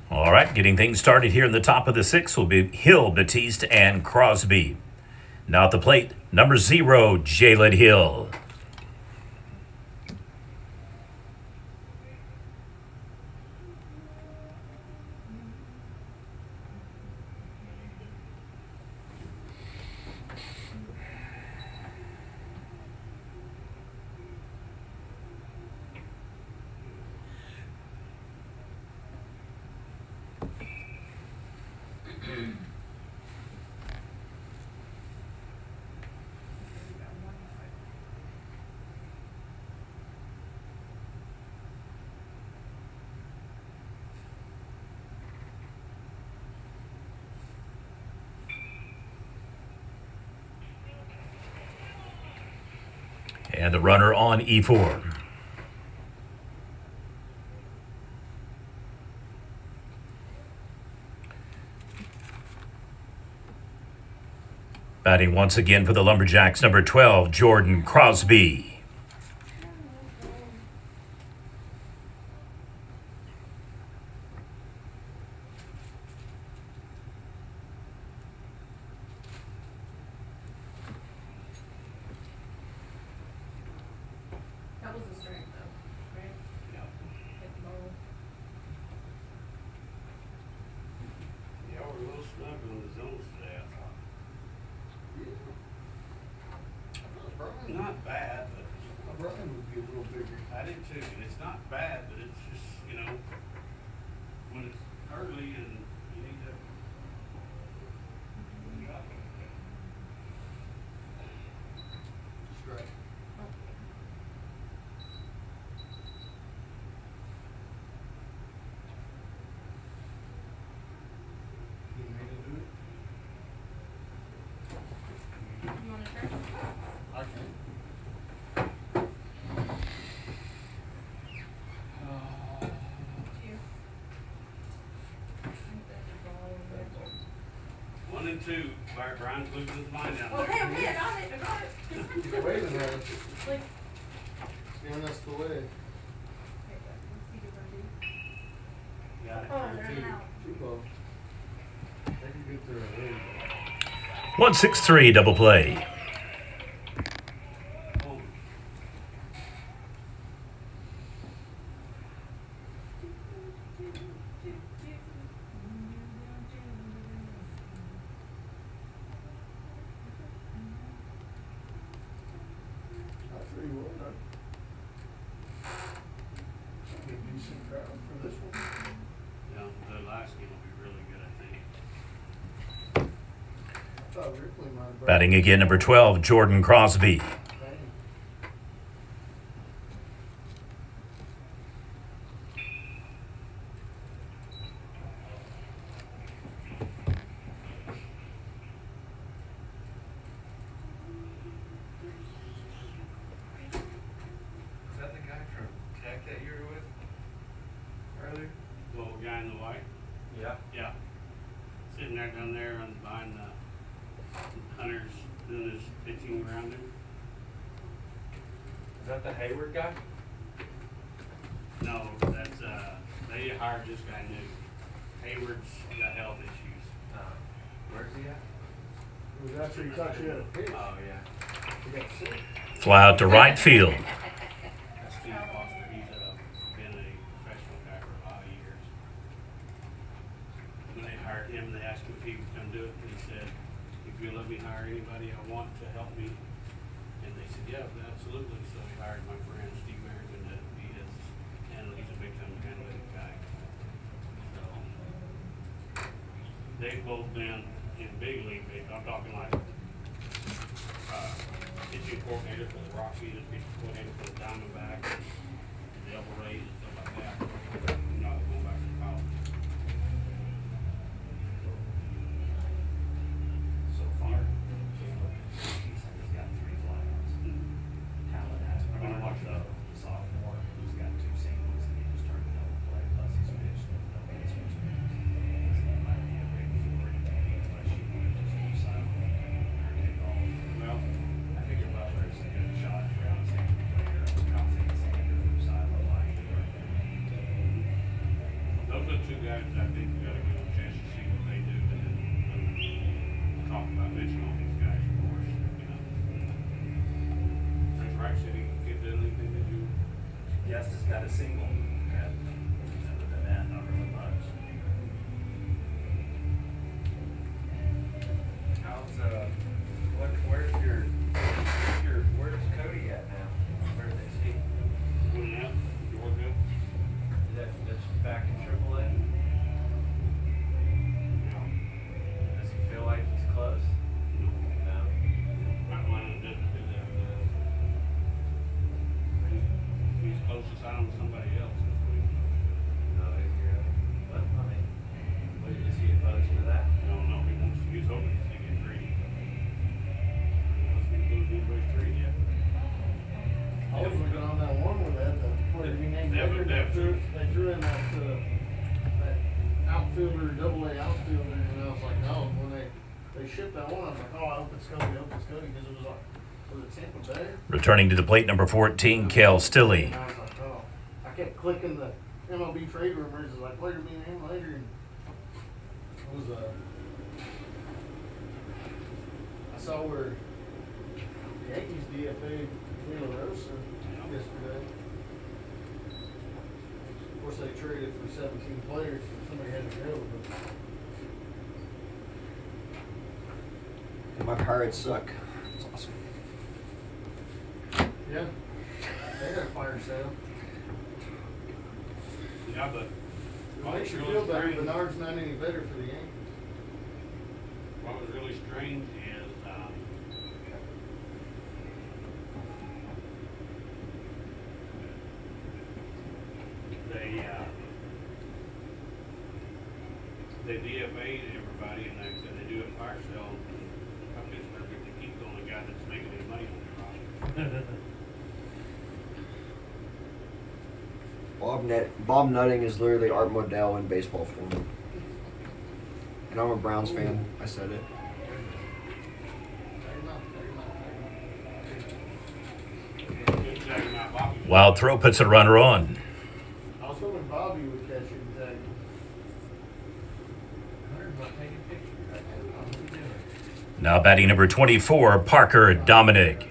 All right, getting things started here in the top of the sixth will be Hill, Batiste, and Crosby. Now at the plate, number 0, Jalen Hill. And the runner on E4. Batting once again for the Lumberjacks, number 12, Jordan Crosby. That was a strength though, right? Yep. Hit the ball. Yeah, we're a little snug on the zones today, I thought. Not bad, but Brian would be a little bigger. I did too. It's not bad, but it's just, you know, when it's early and you need to. Strike. You need to do it? You wanna try? I can. Two. One and two, Brian's losing his mind out there. Okay, I got it. He's waving at us, Like, giving us the way. Got it, oh, turn they're two. in out. Too close. They can get there. There you go. 1-6-3 double play. Oh, I tell you what, that'd be a decent crowd for this one. yeah, the last game will be really good, I think. I thought Ripley might have. Batting again, number 12, Jordan Crosby. Dang. Is that the guy from Tech that you were with earlier? Little guy in the white, Yeah. yeah. Sitting there down there on behind the Hunter's doing his pitching around him. Is that the Hayward guy? No, that's, they hired this guy new. Hayward's got health issues. Where's he at? It was after you thought you had a pitch. Oh, yeah. You got sick. Fly out to right field. That's Steve Foster. He's been a professional guy for a lot of years. When they hired him, they asked him if he would come do it, and he said, "If you let me hire anybody I want to help me," and they said, "Yeah, absolutely." So he hired my friend Steve Merrigan to be his analyst. He's a big time analytic guy. So they've both been in big league. I'm talking like pitching coordinator for the Rockies, and pitching coordinator for the Diamondbacks, and the Devil Rays and stuff like that. Not going back to college. So far, he's got 3 flyouts. Talent has I'm gonna watch that. the sophomore, he's got 2 singles, and he just turned a double play, plus he's pitched no hits, which means he might be a big forward, unless you want to just do silent or take off. Well, I figure Butler is a good shot for outside player, outside Sander from sideline line. those are two guys that I think we gotta give them a chance to see what they do, and then talk about mentioning all these guys, of course, you know. Since Wright said he can't do anything that you. Yes, it's got a single, and other than that, not really much. How's, where's Cody at now? Where is he? Wouldn't have, Georgia. That's back in Triple A? Does he feel like he's close? No. Atlanta doesn't do that. He's close to signing with somebody else. record, they threw in that outfielder, double A outfielder, and I was like, no, when they shipped that one, I was like, oh, I hope it's Cody, because it was like, was it Tampa Bay? Returning to the plate, number 14, Cal Stilley. And I was like, oh, I kept clicking the MLB trade rumors, like, player being him later, and it was, I saw where the Yankees DFA'd Wheeler Rosa yesterday. Of course, they traded for 17 players, so somebody had to go, but. And my Pirates suck. It's awesome. Yeah, they got a fire sale. Yeah, but It makes you feel better, Bernard's not any better for the Yankees. what was really strange is, they DFA'd everybody, and they said they do a fire sale. I Pittsburgh, they keep going, the guy that's making any money on their roster. Bob Nutting is literally Art Modell in baseball form. And I'm a Browns fan. I said it. Good second out, Bobby. Wild throw puts a runner on. I was hoping Bobby would catch it and tag him. Now batting number 24, Parker Dominic.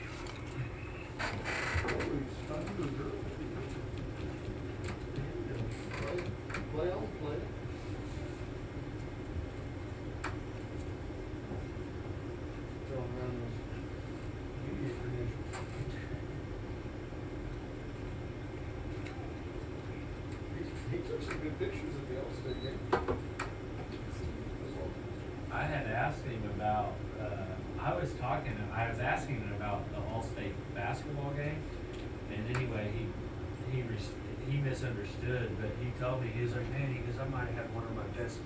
Play on, play. Throwing around those media credentials. He took some good pictures at the All-State game. I had asked him about, I was asking him about the All-State basketball game, and anyway, he misunderstood, but he told me, he was like, man, he goes, I might have one of my best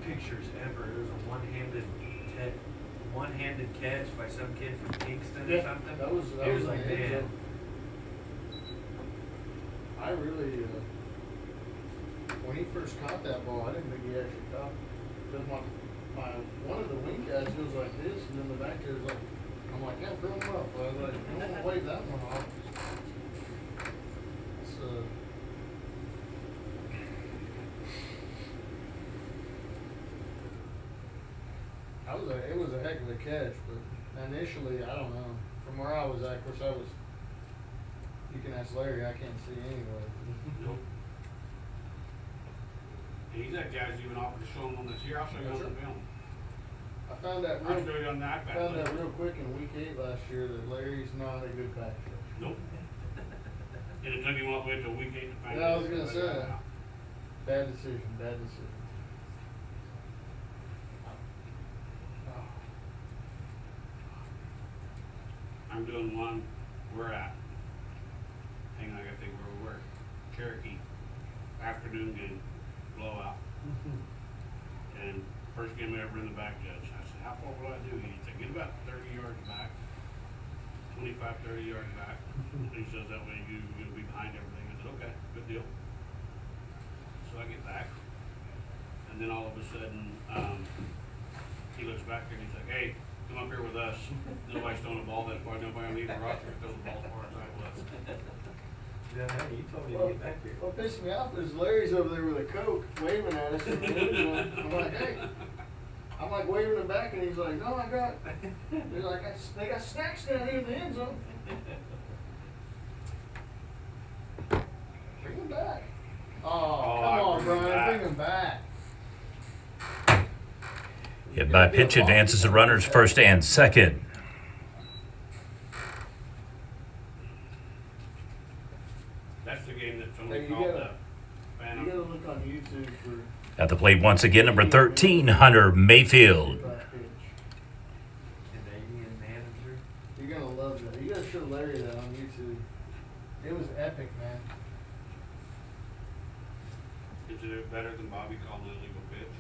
pictures ever. It was a one-handed catch by some kid from Kingston or something. That was He was like, amazing. man, I really, when he first caught that ball, I didn't think he actually caught it. Because one of the wing guys goes like this, and then the back there is like, I'm like, yeah, throw him up. I was like, I don't want to wave that one off. It's, it was a heck of a catch, but initially, I don't know. From where I was at, of course, you can ask Larry, I can't see anyway. Nope. And he's that guy's even offered to show him on this here. I'll show you on the film. I found that I'll show you on the iPad. real quick in week 8 last year that Larry's not a good back catcher. Nope. And it took him all the way to week 8 to find Yeah, I out. was gonna say that. Bad decision, bad decision. I'm doing one, we're at. Hang on, I gotta think where we were. Cherokee, afternoon game, blowout. And first game I ever in the back judge. I said, how far will I do? He said, get about 30 yards back, 25, 30 yards back. He says that way you'll be behind everything. I said, okay, good deal. So I get back, and then all of a sudden, he looks back there and he's like, hey, come up here with us. Nobody's throwing a ball that far. Nobody on either roster throws the ball as far as I was. yeah, hey, you told me to Well, get back here. what pissed me off is Larry's over there with a Coke waving at us in the end zone. I'm like, hey. I'm like waving him back, and he's like, no, I got. They're like, they got snacks down here in the end zone. Bring him back. Oh, come I on, bring him Brian, back. bring him back. Hit by pitch advances the runners first and second. That's the game that Hey, somebody you called gotta- the You gotta Phantom. look on YouTube for At the plate once again, number 13, Hunter Mayfield. back pitch. Canadian manager. You're gonna love that. You gotta show Larry that on YouTube. It was epic, man. Is it better than Bobby calling an illegal pitch?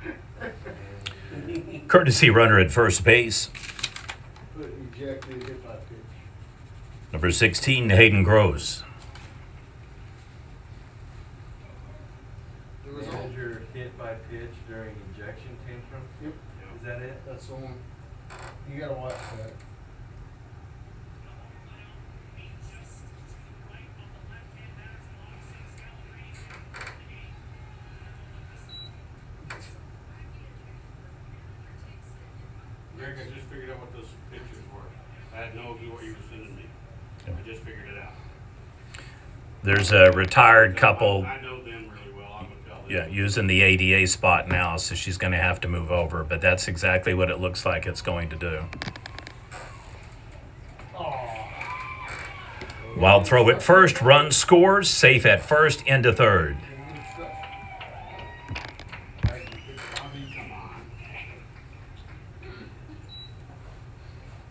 Canadian. Courtesy runner at first base. Put YouTube ejected, hit by pitch. Number 16, Hayden Gross. There was all, Manager hit by pitch during ejection tantrum. yep, Is that it? that's the one. You gotta watch that. Greg, I just figured out what those pictures were. I had no idea what you were sending me. I just figured it out. There's a retired couple, I know them really well. I'm gonna tell them. yeah, using the ADA spot now, so she's going to have to move over. But that's exactly what it looks like it's going to do. Wild throw at first, run scores, safe at first, into third. Come on.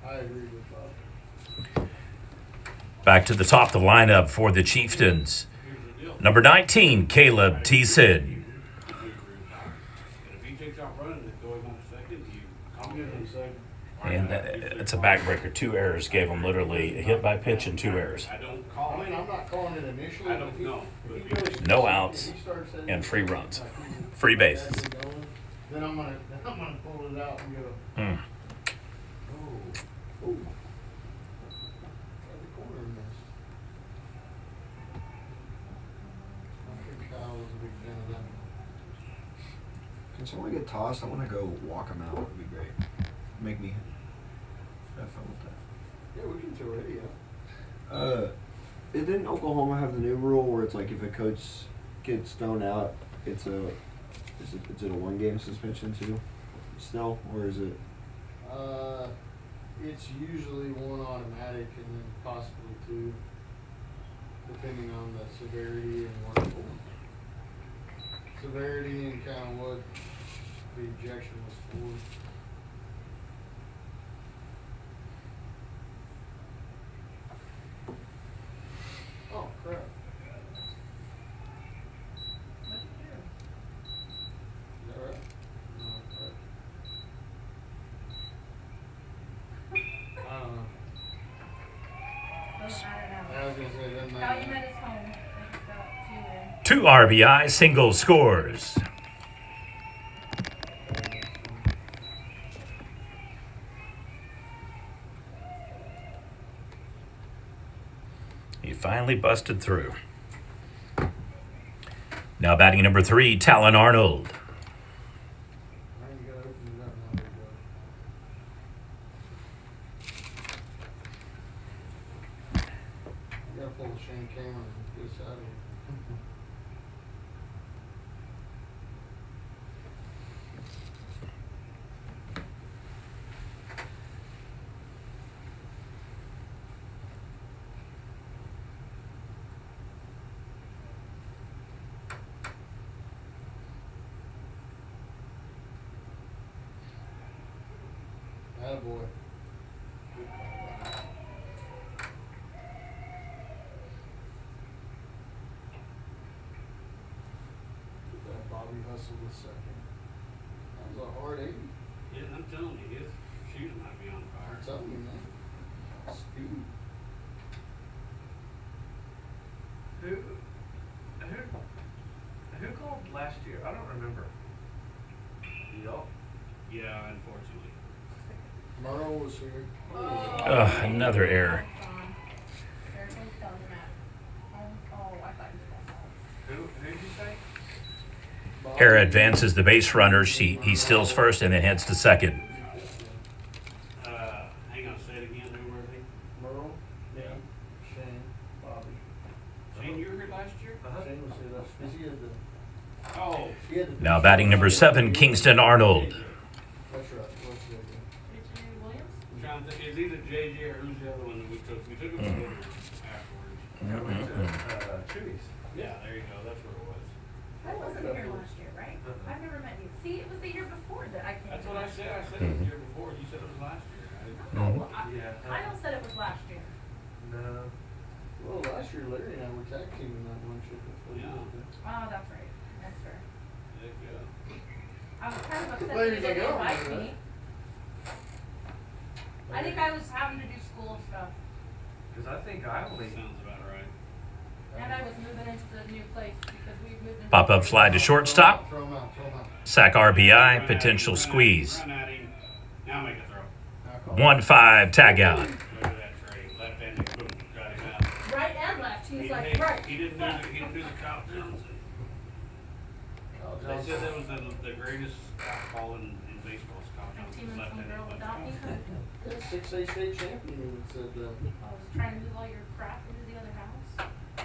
I agree with Bob. Back to the top of the lineup for the Chieftains. Here's the deal. Number 19, Caleb T-Sid. And if he takes off running and going on a second, you come Give him a second. And it's a backbreaker. 2 errors gave him literally a hit by pitch and 2 errors. I don't call I mean, I'm not calling it initially. I don't but if he- know, if he but- goes- No if outs he starts heading and free like runs. he's Free bases. badly going, Then I'm gonna pull it out and go, Hmm. oh, tried the corner and missed. I think Kyle was a big fan of that one. Can someone get tossed? I want to go walk them out. Would be great. Make me have fun with that. Yeah, we can throw Eddie out. Didn't Oklahoma have the new rule where it's like if a coach gets thrown out, it's a is it a 1-game suspension too? Still, or is it? It's usually 1 automatic and then possibly 2, depending on the severity and what severity and kind of what the ejection was for. Oh crap! What'd you do? Is that right? No, that's right. I don't know. Doesn't matter I now. was gonna say, doesn't matter. Calumet is home. They just got 2 in. 2 RBI single scores. He finally busted through. Now batting number 3, Talon Arnold. Now you gotta open it up now. There you go. You gotta pull the Shane Cameron and this out of it. Attaboy. Good call, Brian. Get that Bobby Hustle with second. That was a hard 80. Yeah, I'm telling you, his shooting might be on fire. I'm telling you, man. Speed. Who called last year? I don't remember. Y'all? Yeah, unfortunately. Merle was here. Another error. There goes Calumet. Oh, I thought he was going home. Who'd you say? Bobby. Error advances the base runner. He steals first and then heads to second. Hang on, say it again, who were they? Merle, me, Shane, Bobby. Shane, you were here last year? Shane was here last, cause he had the, Oh, he had the. Now batting number 7, Kingston Arnold. That's right, what's the other? Richard Williams? I'm trying to think, is either JJ or who's the other one that we took? We took him together afterwards. I went to Chewy's. Yeah, there you go, that's where it was. I wasn't here last year, right? I've never met you. See, it was the year before that I came. That's what I said, it was the year before, you said it was last year. Oh, well, Yeah. Kyle said it was last year. No. Well, last year Larry and I were tag teaming that one ship. Yeah. Oh, that's right. That's fair. Heck, yeah. I was kind of upset that Larry's you like, didn't "Oh, invite yeah." me. I think I was having to do school stuff, Cause I think I only, Sounds about right. and I was moving into the new place because we've moved into. Pop up slide to shortstop. Throw him out. Sack Run RBI, at him, potential run at him, squeeze. Run at him. Now make a throw. 1-5 tag out. Look at that trade. Left handed, boom, got him out. Right and left, he was like, He- right. He didn't do the Kyle Johnson. They said that was the greatest ball in baseball. Kyle My Johnson team was and some girl without me. Yeah, 6A state champion even said that. I was trying to move all your crap into the other house.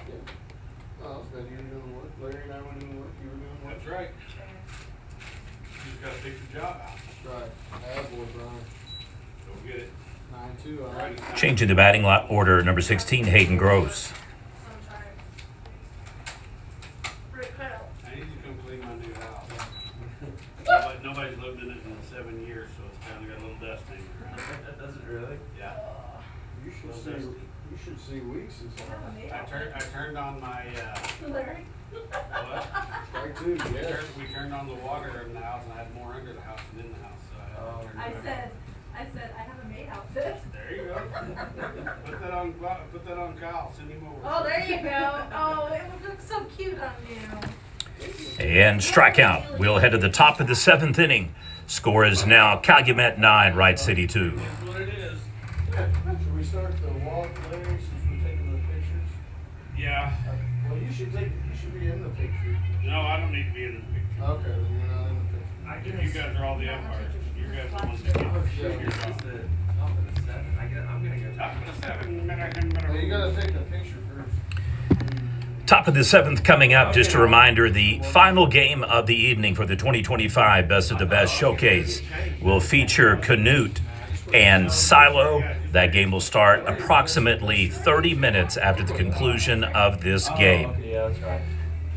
Yeah. Oh, I was glad you were doing work. Larry and I were doing work. You were doing work. That's right. You just gotta fix your job out. That's right. Boy, Brian. Go get it. 9-2. All right. Changing the batting lot order, number 16, Hayden Gross. Sometimes. Rick Hell. I need to come clean my new house. Nobody's lived in it in 7 years, so it's kinda got a little dust hanging around. that doesn't really. Yeah. You should see Weeks' I turned on my, Larry. what? Strike two, yes. We turned on the water in the house and I had more under the house than in the house, so I had to turn it on. I said, I have a maid outfit. There you go. Put that on Kyle, send him over. Oh, there you go. Oh, it would look so cute on you. And strikeout. We'll head to the top of the 7th inning. Score is now Calumet 9, Wright City 2. That's what it is. Should we start the walk, Larry, since we're taking the pictures? Yeah. Well, you should be in the picture. No, I don't need to be in the picture. Okay, then you're not in the picture. You guys are all the umpires. You guys are the ones that get It's your the job. top of the 7. I'm gonna go. Top of the 7. Well, you gotta take the picture first. Top of the 7th coming up. Just a reminder, the final game of the evening for the 2025 Best of the Best Showcase will feature Canute and Silo. That game will start approximately 30 minutes after the conclusion of this game. Yeah, that's right.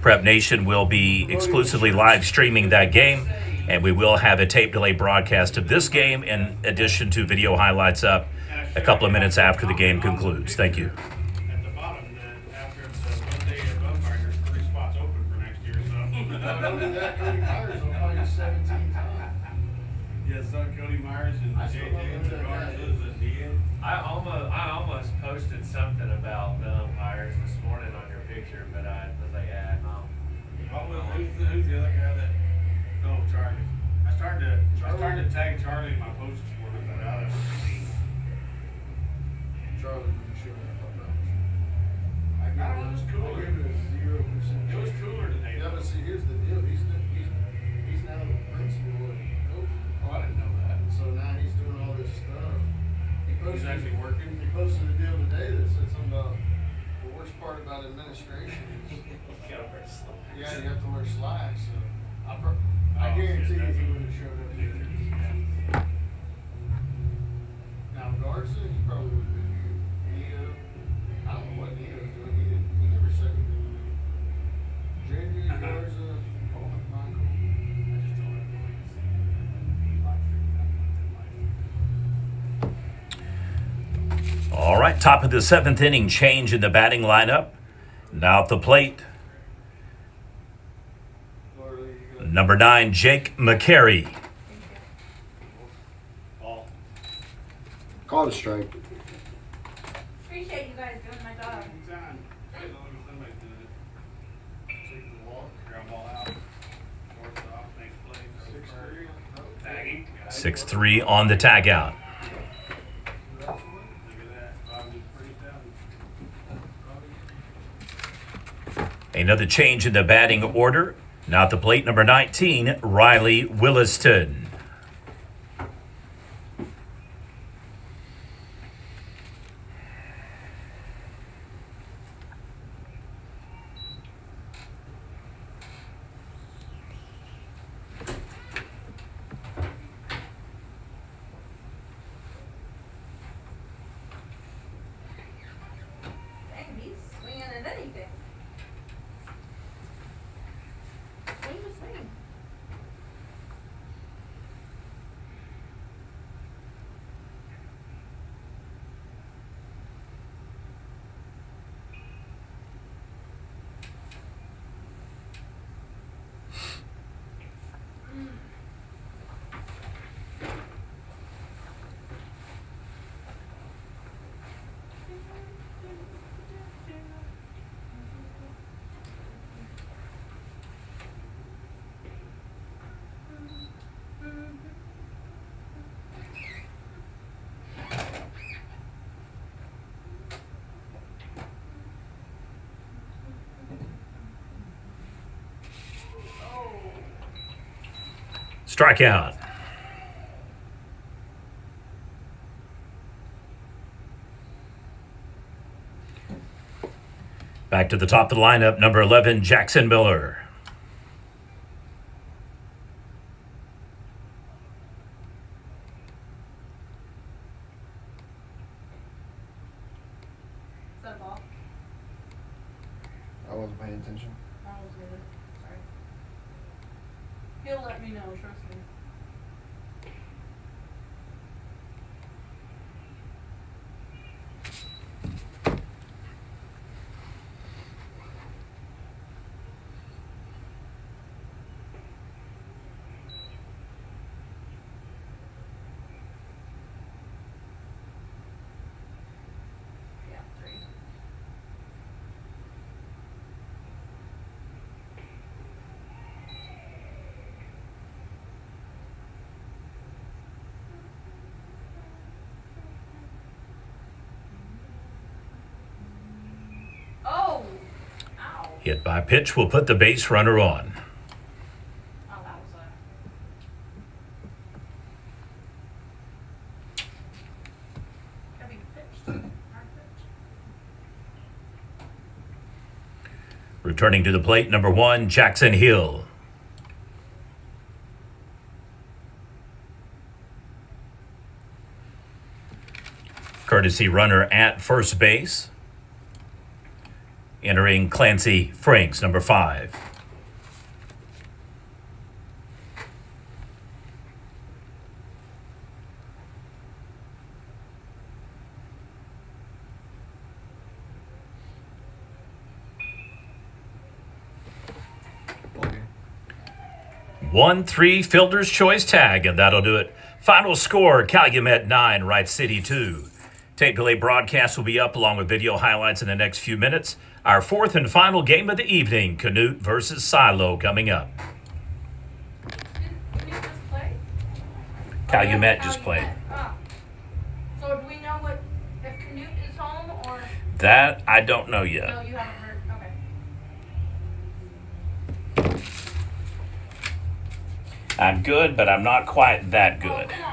Prep Nation will be exclusively live streaming that game, and we will have a tape delay broadcast of this game in addition to video highlights up a couple of minutes after the game concludes. Thank you. At the bottom, after the 1 day of umpire, there's 3 spots open for next year, so. Not only that, Cody Myers will call you 17 times. Yeah, so Cody Myers and I still JJ love and the that guy. Garzas and Dean. I almost posted something about the umpires this morning on your picture, but I was like, yeah, no. Who's the other guy that? Oh, Charlie. I started to tag Charlie in my post this morning, but I don't see. Charlie, you should have thought that. I don't know, it was cooler. I give it a 0%. It was cooler today. Yeah, but see, here's the deal. He's now the principal at Oakland. Oh, I didn't know that. So now he's doing all this stuff. He's actually working. He posted a deal today that said something about the worst part about administration is yeah, you have to wear slacks. So I guarantee if he would have showed up here. Now Garza, he probably would have been here. Neo, I don't know what Neo's doing. He never said anything. JJ Garza, Paul McMichael. All right, top of the 7th inning, change in the batting lineup. Now at the plate, number 9, Jake McCary. Ball. Call it a strike. Appreciate you guys doing my job. Anytime. Somebody's doing it. Take the walk, ground ball out. Shortstop, next play. 6-3. Tagging. 6-3 on the tag out. Look at that. Bobby's pretty down. Another change in the batting order. Now at the plate, number 19, Riley Williston. Dang, he's swinging at anything. Swing to swing. Strikeout. Back to the top of the lineup, number 11, Jackson Miller. Is that a ball? I wasn't paying attention. I was good. Sorry. He'll let me know, trust me. Yeah, 3. Oh! Ow. Hit by pitch will put the base runner on. Oh, that was a. Heavy pitch. Hard pitch. Returning to the plate, number 1, Jackson Hill. Courtesy runner at first base. Entering Clancy Franks, number 5. Ball game. 1-3 Fielder's Choice tag, and that'll do it. Final score, Calumet 9, Wright City 2. Tape delay broadcast will be up along with video highlights in the next few minutes. Our fourth and final game of the evening, Canute versus Silo, coming up. Did you just play? Calumet Oh, just played. Ah. So do we know what if Canute is home or That I don't know no? yet. You haven't heard. Okay. I'm good, but I'm not quite that good. Oh, come on.